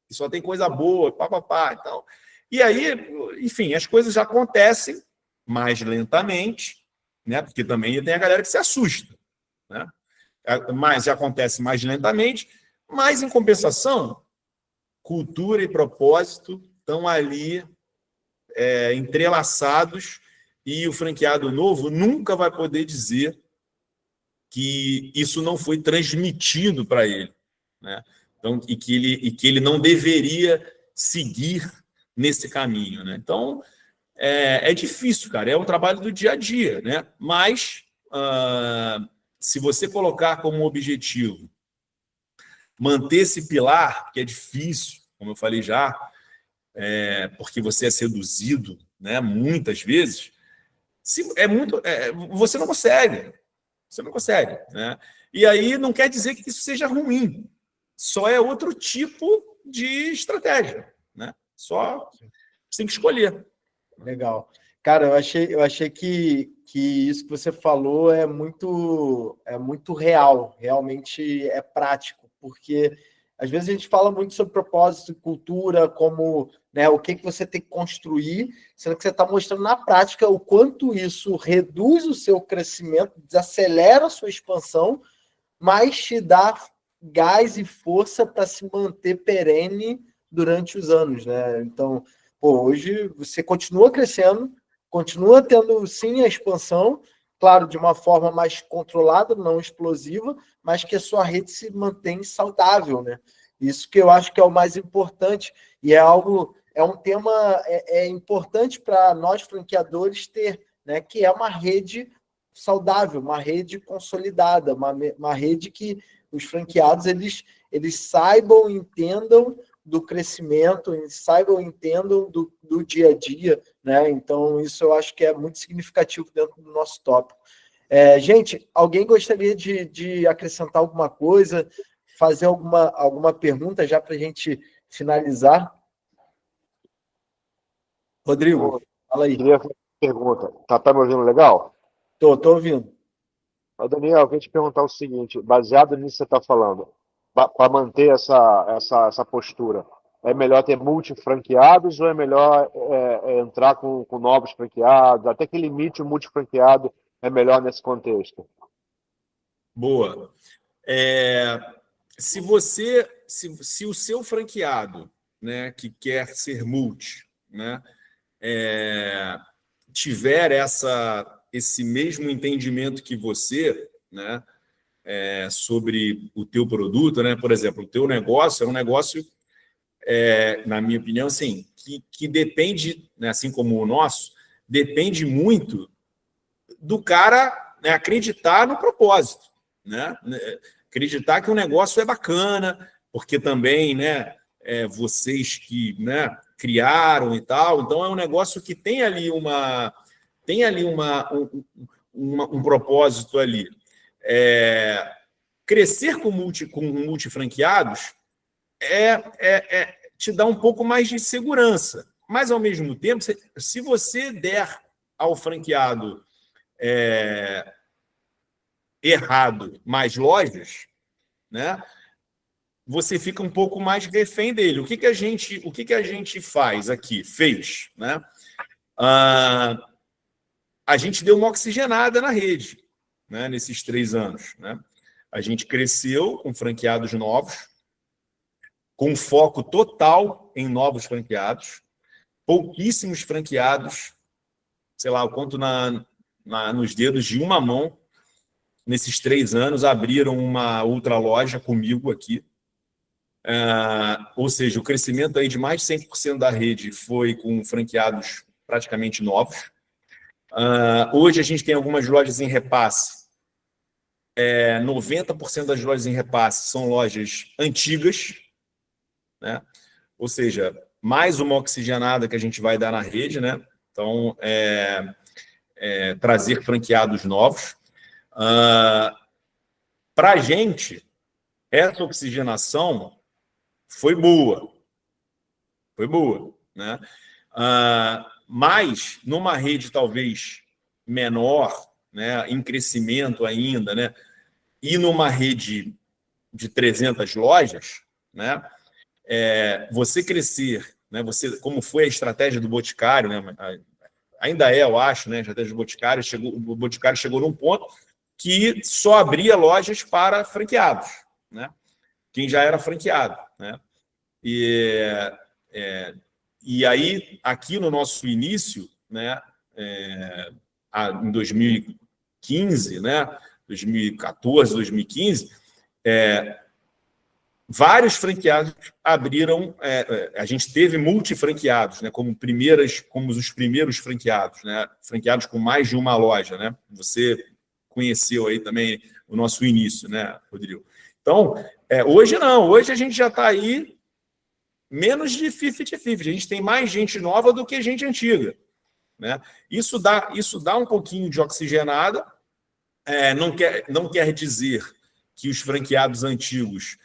que só tem coisa boa, papapá. Então, e aí, enfim, as coisas já acontecem mais lentamente, né? Porque também tem a galera que se assusta, né? Mas já acontece mais lentamente, mas em compensação, cultura e propósito estão ali entrelaçados, e o franqueado novo nunca vai poder dizer que isso não foi transmitido para ele, né? Então, e que ele não deveria seguir nesse caminho, né? Então, é difícil, cara, é um trabalho do dia a dia, né? Mas, se você colocar como objetivo manter esse pilar, que é difícil, como eu falei já, porque você é seduzido, né, muitas vezes, você não consegue. Você não consegue, né? E aí não quer dizer que isso seja ruim, só é outro tipo de estratégia, né? Só você tem que escolher. Legal. Cara, eu achei que isso que você falou é muito real, realmente é prático, porque às vezes a gente fala muito sobre propósito, cultura, como, né, o que você tem que construir, sendo que você está mostrando na prática o quanto isso reduz o seu crescimento, desacelera a sua expansão, mas te dá gás e força para se manter perene durante os anos, né? Então, pô, hoje você continua crescendo, continua tendo sim a expansão, claro, de uma forma mais controlada, não explosiva, mas que a sua rede se mantém saudável, né? Isso que eu acho que é o mais importante, e é um tema importante para nós franqueadores ter, né? Que é uma rede saudável, uma rede consolidada, uma rede que os franqueados eles saibam, entendam do crescimento, saibam, entendam do dia a dia, né? Então, isso eu acho que é muito significativo dentro do nosso tópico. Gente, alguém gostaria de acrescentar alguma coisa, fazer alguma pergunta já para a gente finalizar? Rodrigo, fala aí. Queria fazer uma pergunta. Tá me ouvindo legal? Tô ouvindo. Daniel, eu queria te perguntar o seguinte, baseado nisso que você está falando, para manter essa postura, é melhor ter multifranqueados ou é melhor entrar com novos franqueados? Até que limite o multifranqueado é melhor nesse contexto? Boa. Se o seu franqueado, né, que quer ser multi, né, tiver esse mesmo entendimento que você, né, sobre o teu produto, né, por exemplo, o teu negócio é um negócio, na minha opinião, assim, que depende, né, assim como o nosso, depende muito do cara, né, acreditar no propósito, né, acreditar que o negócio é bacana, porque também, né, vocês que, né, criaram e tal, então é um negócio que tem ali um propósito ali. Crescer com multifranqueados te dá um pouco mais de segurança, mas ao mesmo tempo, se você der ao franqueado errado mais lojas, né, você fica um pouco mais refém dele. O que a gente faz aqui? Fez, né? A gente deu uma oxigenada na rede, né, nesses 3 anos, né? A gente cresceu com franqueados novos, com foco total em novos franqueados, pouquíssimos franqueados, sei lá, eu conto nos dedos de uma mão, nesses 3 anos, abriram uma outra loja comigo aqui. Ou seja, o crescimento aí de mais de 100% da rede foi com franqueados praticamente novos. Hoje a gente tem algumas lojas em repasse 90% das lojas em repasse são lojas antigas, né? Ou seja, mais uma oxigenada que a gente vai dar na rede, né? Então, trazer franqueados novos. Para a gente, essa oxigenação foi boa, né? Mas numa rede talvez menor, né, em crescimento ainda, né, e numa rede de 300 lojas, né, você crescer, né, como foi a estratégia do Boticário, né, ainda eu acho, né, a estratégia do Boticário, o Boticário chegou num ponto que só abria lojas para franqueados, né, quem já era franqueado, né, e aí, aqui no nosso início, né, em 2015, né, 2014, 2015, vários franqueados abriram. A gente teve multifranqueados, né, como os primeiros franqueados, né, franqueados com mais de uma loja, né? Você conheceu aí também o nosso início, né, Rodrigo? Então, hoje não, hoje a gente já está aí menos de 50-50. A gente tem mais gente nova do que gente antiga, né? Isso dá um pouquinho de oxigenada. Não quer dizer que os franqueados antigos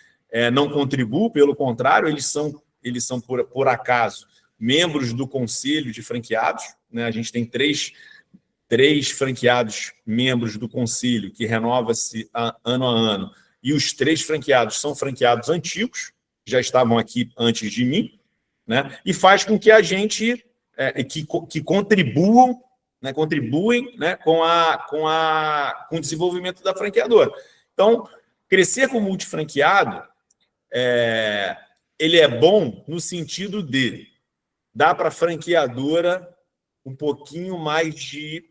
não contribuem, pelo contrário, eles são por acaso, membros do conselho de franqueados, né? A gente tem três franqueados membros do conselho, que renova-se ano a ano, e os 3 franqueados são franqueados antigos, já estavam aqui antes de mim, né? E faz com que a gente que contribuem, né, com o desenvolvimento da franqueadora. Então, crescer como multifranqueado, ele é bom no sentido de dar para a franqueadora um pouquinho mais de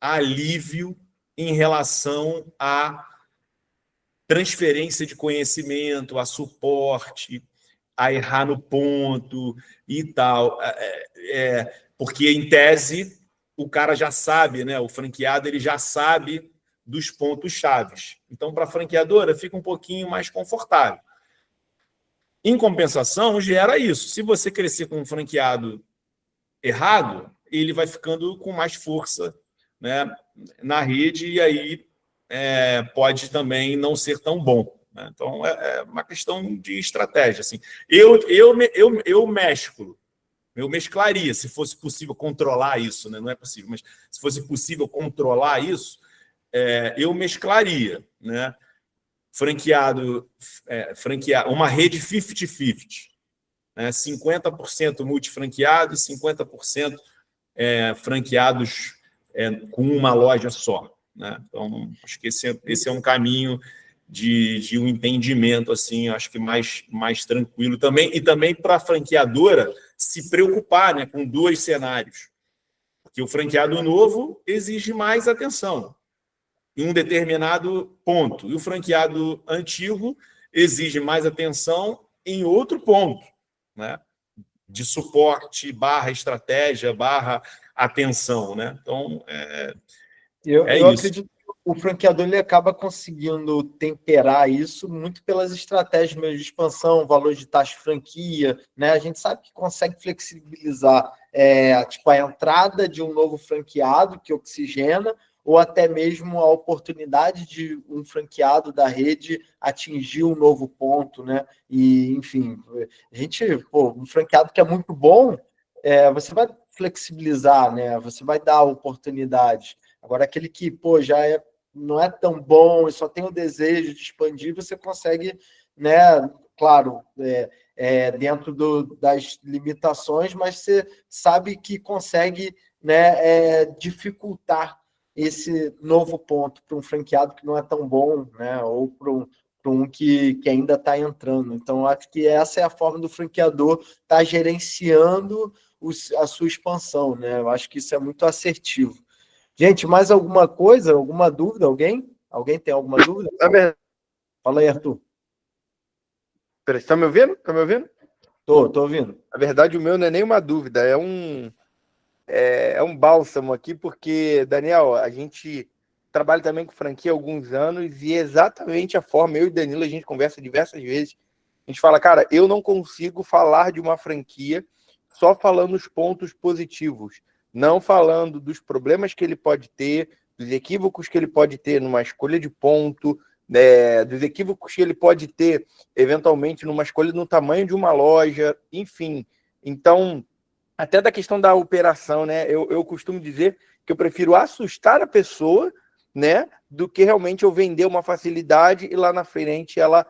alívio em relação à transferência de conhecimento, a suporte, a errar no ponto e tal. Porque, em tese, o cara já sabe, né? O franqueado ele já sabe dos pontos chaves. Então, para a franqueadora, fica um pouquinho mais confortável. Em compensação, gera isso. Se você crescer com um franqueado errado, ele vai ficando com mais força, né, na rede, e aí pode também não ser tão bom, né? Então, é uma questão de estratégia. Assim. Eu mesclaria, se fosse possível controlar isso, né? Não é possível, mas se fosse possível controlar isso, eu mesclaria, né? Franqueado, uma rede 50-50, né? 50% multifranqueado e 50% franqueados com uma loja só, né? Então, acho que esse é um caminho de um entendimento, assim, acho que mais tranquilo também, e também para a franqueadora se preocupar, né, com 2 cenários. Porque o franqueado novo exige mais atenção em um determinado ponto, e o franqueado antigo exige mais atenção em outro ponto, né? De suporte, / estratégia, / atenção, né? Então, Eu isso. acredito que o franqueador ele acaba conseguindo temperar isso muito pelas estratégias mesmo de expansão, valor de taxa de franquia, né? A gente sabe que consegue flexibilizar tipo, a entrada de um novo franqueado que oxigena, ou até mesmo a oportunidade de um franqueado da rede atingir um novo ponto, né? E, enfim, um franqueado que é muito bom, você vai flexibilizar, né? Você vai dar oportunidades. Agora, aquele que, não é tão bom e só tem o desejo de expandir, você consegue, né? Claro, dentro das limitações, mas você sabe que consegue, né, dificultar esse novo ponto para um franqueado que não é tão bom, né? Ou para um que ainda está entrando. Então, acho que essa é a forma do franqueador estar gerenciando a sua expansão, né? Eu acho que isso é muito assertivo. Gente, mais alguma coisa? Alguma dúvida? Alguém? Alguém tem alguma dúvida? Fala aí, Arthur. Peraí, você tá me ouvindo? Tá me ouvindo? Tô ouvindo. Na verdade, o meu não é nenhuma dúvida, é um bálsamo aqui, porque, Daniel, a gente trabalho também com franquia há alguns anos e é exatamente a forma, eu e Danilo, a gente conversa diversas vezes, a gente fala, cara, eu não consigo falar de uma franquia só falando os pontos positivos, não falando dos problemas que ele pode ter, dos equívocos que ele pode ter numa escolha de ponto, né, dos equívocos que ele pode ter, eventualmente, numa escolha no tamanho de uma loja, enfim. Então, até da questão da operação, né? Eu costumo dizer que eu prefiro assustar a pessoa, né, do que realmente eu vender uma facilidade e lá na frente ela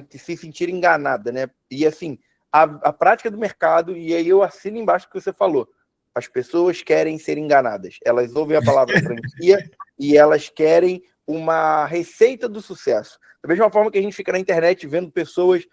se sentir enganada, né? E assim, a prática do mercado, e aí eu assino embaixo o que você falou, as pessoas querem ser enganadas. Elas ouvem a palavra franquia e elas querem uma receita do sucesso. Da mesma forma que a gente fica na internet vendo pessoas,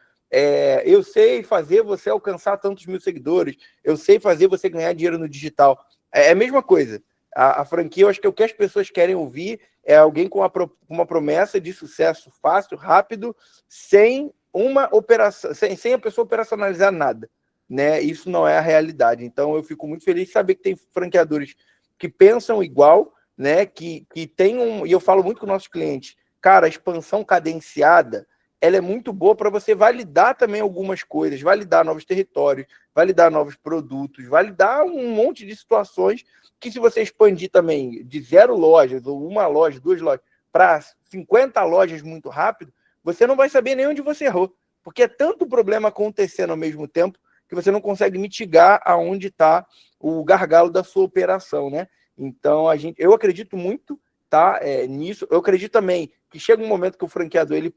eu sei fazer você alcançar tantos mil seguidores, eu sei fazer você ganhar dinheiro no digital. É a mesma coisa. A franquia, eu acho que o que as pessoas querem ouvir é alguém com uma promessa de sucesso fácil, rápido, sem uma operação, sem a pessoa operacionalizar nada, né? Isso não é a realidade. Então eu fico muito feliz de saber que tem franqueadores que pensam igual, né? Que tem e eu falo muito com nossos clientes, cara, a expansão cadenciada, ela é muito boa para você validar também algumas coisas, validar novos territórios, validar novos produtos, validar um monte de situações que, se você expandir também de 0 lojas, ou 1 loja, 2 lojas, para 50 lojas muito rápido, você não vai saber nem onde você errou, porque é tanto problema acontecendo ao mesmo tempo que você não consegue mitigar aonde está o gargalo da sua operação, né? Então, eu acredito muito, tá, nisso. Eu acredito também que chega um momento que o franqueador ele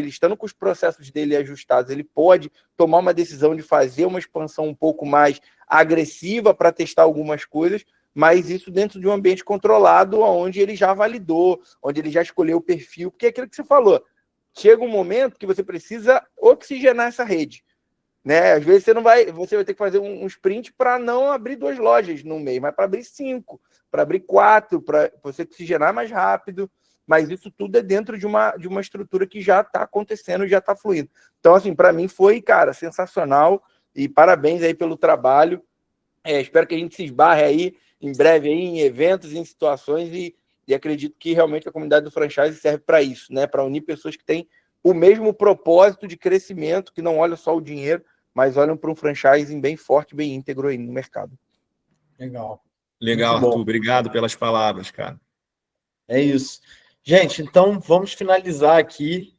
estando com os processos dele ajustados, ele pode tomar uma decisão de fazer uma expansão um pouco mais agressiva para testar algumas coisas, mas isso dentro de um ambiente controlado, onde ele já validou, onde ele já escolheu o perfil, porque é aquilo que você falou, chega um momento que você precisa oxigenar essa rede, né? Às vezes você vai ter que fazer um sprint para não abrir 2 lojas no mês, mas para abrir 5, para abrir 4, para você oxigenar mais rápido. Mas isso tudo é dentro de uma estrutura que já está acontecendo, já está fluindo. Então, assim, para mim foi, cara, sensacional. E parabéns aí pelo trabalho. Espero que a gente se esbarre aí em breve aí, em eventos, em situações, e acredito que realmente a comunidade do franchise serve para isso, né? Para unir pessoas que têm o mesmo propósito de crescimento, que não olham só o dinheiro, mas olham para um franchising bem forte, bem íntegro aí no mercado. Legal. Legal, Muito bom. Arthur. Obrigado pelas palavras, cara. É isso. Gente, então vamos finalizar aqui.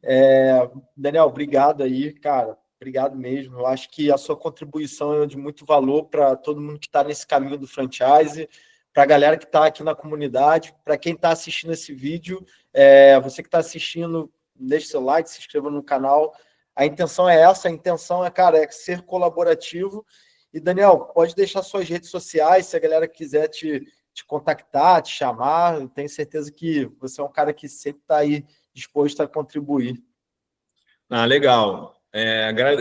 Daniel, obrigado aí, cara. Obrigado mesmo. Eu acho que a sua contribuição é de muito valor para todo mundo que está nesse caminho do franchise, para a galera que está aqui na comunidade, para quem está assistindo esse vídeo. Você que está assistindo, deixe seu like, se inscreva no canal. A intenção é essa, a intenção é ser colaborativo. E, Daniel, pode deixar suas redes sociais, se a galera quiser te contactar, te chamar. Eu tenho certeza que você é um cara que sempre está aí disposto a contribuir. Legal.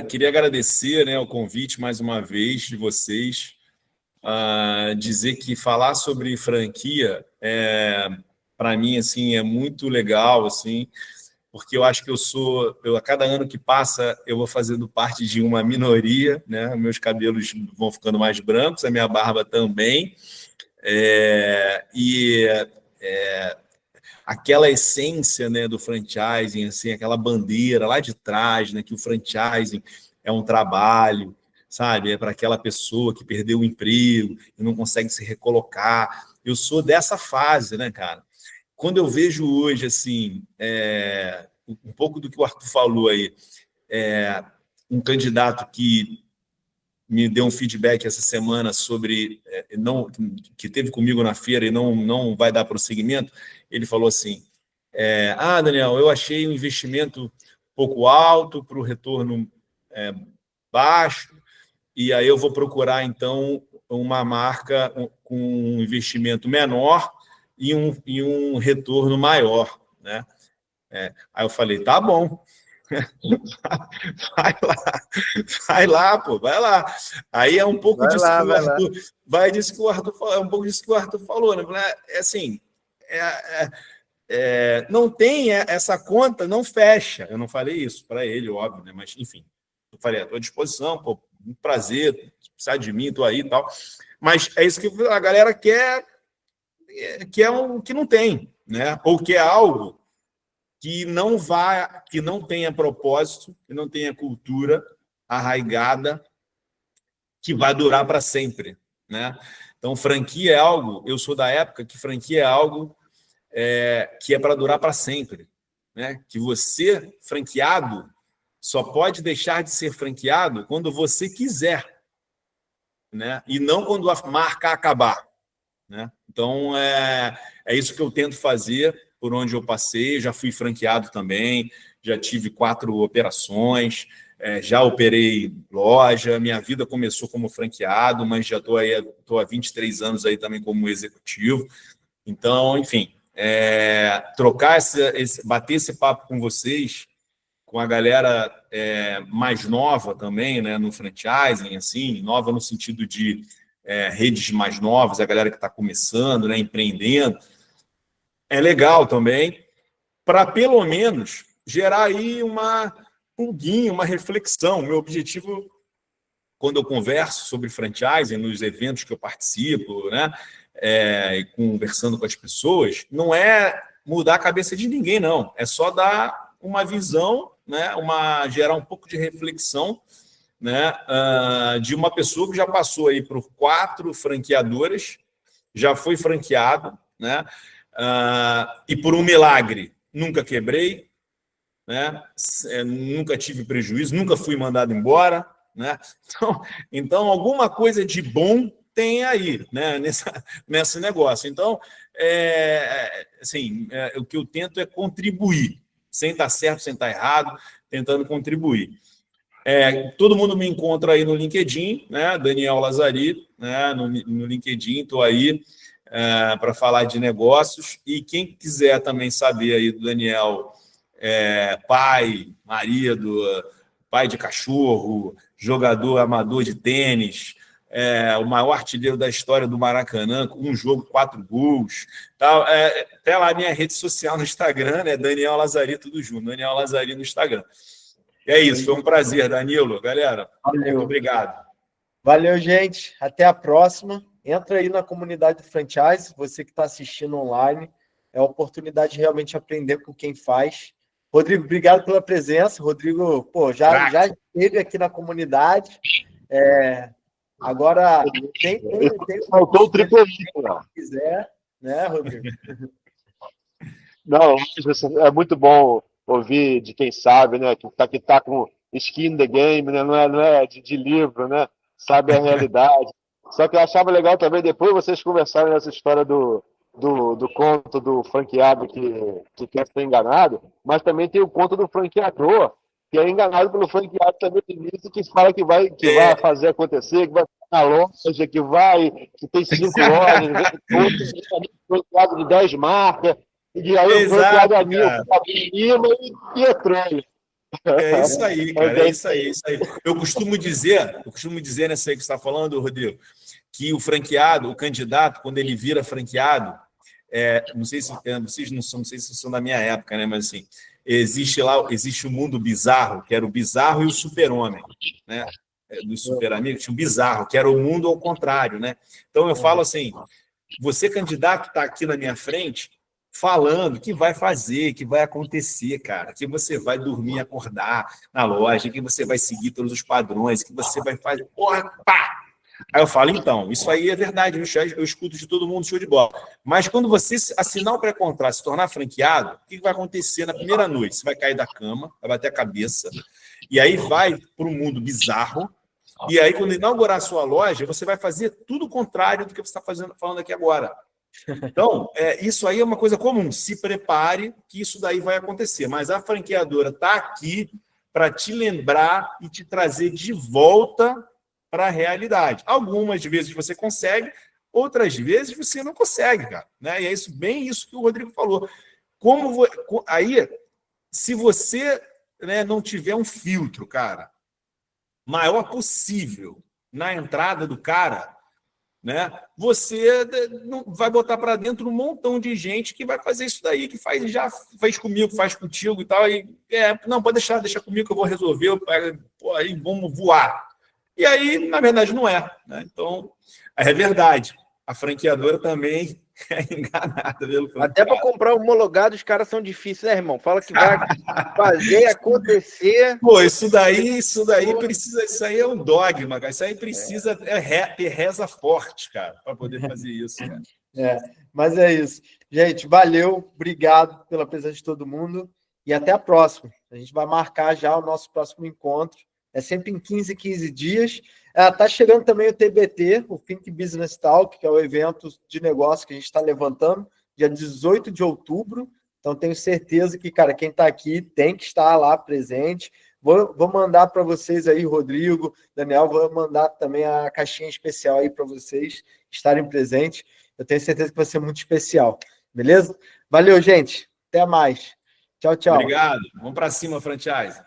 Queria agradecer, né, o convite mais uma vez de vocês. Dizer que falar sobre franquia, para mim, assim, é muito legal, assim, porque eu acho que a cada ano que passa, eu vou fazendo parte de uma minoria, né? Meus cabelos vão ficando mais brancos, a minha barba também. Aquela essência, né, do franchising, assim, aquela bandeira lá de trás, né, que o franchising é um trabalho, sabe? É para aquela pessoa que perdeu o emprego e não consegue se recolocar. Eu sou dessa fase, né, cara? Quando eu vejo hoje, assim, um pouco do que o Arthur falou aí, um candidato que me deu um feedback essa semana sobre que teve comigo na feira e não vai dar prosseguimento. Ele falou assim: Daniel, eu achei um investimento um pouco alto para o retorno baixo, e aí eu vou procurar, então, uma marca com um investimento menor e um retorno maior, né? Aí eu falei, tá bom. Vai lá, pô, vai lá. Aí é um pouco disso que o Arthur vai disso que o Arthur falou, é um pouco disso que o Arthur falou, né? Assim, não tem essa conta, não fecha. Eu não falei isso para ele, óbvio, né? Mas enfim, eu falei, estou à disposição, pô, um prazer, precisar de mim, estou aí e tal. Mas é isso que a galera quer. que não tem, né? Ou que é algo que não tenha propósito, que não tenha cultura arraigada, que vai durar para sempre, né? Então, franquia é algo, eu sou da época que franquia é algo que é para durar para sempre, né? Que você, franqueado, só pode deixar de ser franqueado quando você quiser, né? E não quando a marca acabar, né? Então, é isso que eu tento fazer por onde eu passei. Já fui franqueado também, já tive 4 operações, já operei loja. Minha vida começou como franqueado, mas já estou há 23 anos aí também como executivo. Então, enfim, bater esse papo com vocês, com a galera mais nova também, né, no franchising, assim, nova no sentido de redes mais novas, a galera que está começando, né, empreendendo, é legal também, para pelo menos gerar aí uma pulguinha, uma reflexão. Meu objetivo, quando eu converso sobre franchising, nos eventos que eu participo, né, e conversando com as pessoas, não é mudar a cabeça de ninguém, não. É só dar uma visão, né, gerar um pouco de reflexão, né, de uma pessoa que já passou aí por 4 franqueadoras, já foi franqueado, né, e por um milagre nunca quebrei, né, nunca tive prejuízo, nunca fui mandado embora, né? Então alguma coisa de bom tem aí, né, nesse negócio. Então, assim, o que eu tento é contribuir, sem estar certo, sem estar errado, tentando contribuir. Todo mundo me encontra aí no LinkedIn, né? Daniel Lazari, né? No LinkedIn, estou aí para falar de negócios. E quem quiser também saber aí do Daniel, pai, marido, pai de cachorro, jogador amador de tênis, o maior artilheiro da história do Maracanã, com um jogo, 4 gols. Tal. Até lá a minha rede social no Instagram, né? Daniel Lazari, tudo junto. Daniel Lazari no Instagram. É isso, foi um prazer, Danilo. Galera, Valeu. Muito obrigado. Valeu, gente. Até a próxima. Entra aí na comunidade do franchise, você que está assistindo online. É a oportunidade de realmente aprender com quem faz. Rodrigo, obrigado pela presença. Rodrigo, já esteve aqui na comunidade. Agora, tem faltou o triplo se quiser, né, Rodrigo? Não, é muito bom ouvir de quem sabe, né? Que tá com skin in the game, né? Não é de livro, né? Sabe a realidade. Só que eu achava legal também, depois vocês conversarem nessa história do conto do franqueado que quer ser enganado, mas também tem o conto do franqueador, que é enganado pelo franqueado também no início, que fala que vai fazer acontecer, que vai na loja, que tem 5 lojas, outros franqueado de 10 marcas, e aí o franqueado amigo e entrou. É isso aí, cara, é isso aí. Eu costumo dizer nessa aí que você está falando, Rodrigo, que o franqueado, o candidato, quando ele vira franqueado, não sei se vocês não sei se são da minha época, né? Mas assim, existe o mundo bizarro, que era o bizarro e o super-homem, né? Dos super-amigos, tinha o bizarro, que era o mundo ao contrário, né? Então eu falo assim, você candidato está aqui na minha frente, falando que vai fazer, que vai acontecer, cara, que você vai dormir e acordar na loja, que você vai seguir todos os padrões, que você vai fazer, porra, pá! Aí eu falo, então, isso aí é verdade, eu escuto de todo mundo, show de bola. Mas quando você assinar o pré-contrato, se tornar franqueado, o que vai acontecer na primeira noite? Você vai cair da cama, vai bater a cabeça, e aí vai para um mundo bizarro, e aí quando inaugurar a sua loja, você vai fazer tudo o contrário do que você está falando aqui agora. Então, isso aí é uma coisa comum. Se prepare que isso daí vai acontecer. Mas a franqueadora está aqui para te lembrar e te trazer de volta para a realidade. Algumas vezes você consegue, outras vezes você não consegue, cara. Né? E é bem isso que o Rodrigo falou. Aí, se você, né, não tiver um filtro, cara, maior possível na entrada do cara, né? Você não vai botar para dentro um montão de gente que vai fazer isso daí, que já fez comigo, faz contigo e tal. Não, pode deixar comigo que eu vou resolver, aí vamos voar. E aí, na verdade, não é. Né? Então, é verdade. A franqueadora também é enganada pelo Até para comprar homologado, os caras são difíceis, né, irmão? Fala que vai fazer acontecer. Pô, isso daí precisa, isso aí é um dogma, cara. Isso aí precisa ter reza forte, cara, para poder fazer isso, cara. Mas é isso. Gente, valeu, obrigado pela presença de todo mundo e até a próxima. A gente vai marcar já o nosso próximo encontro. É sempre em 15 dias. Está chegando também o TBT, o Think Business Talk, que é o evento de negócio que a gente está levantando, dia 18 de outubro. Então, tenho certeza que, cara, quem está aqui tem que estar lá presente. Vou mandar para vocês aí, Rodrigo, Daniel, vou mandar também a caixinha especial aí para vocês estarem presentes. Eu tenho certeza que vai ser muito especial. Beleza? Valeu, gente. Até mais. Tchau, tchau. Obrigado. Vamos para cima, franchise.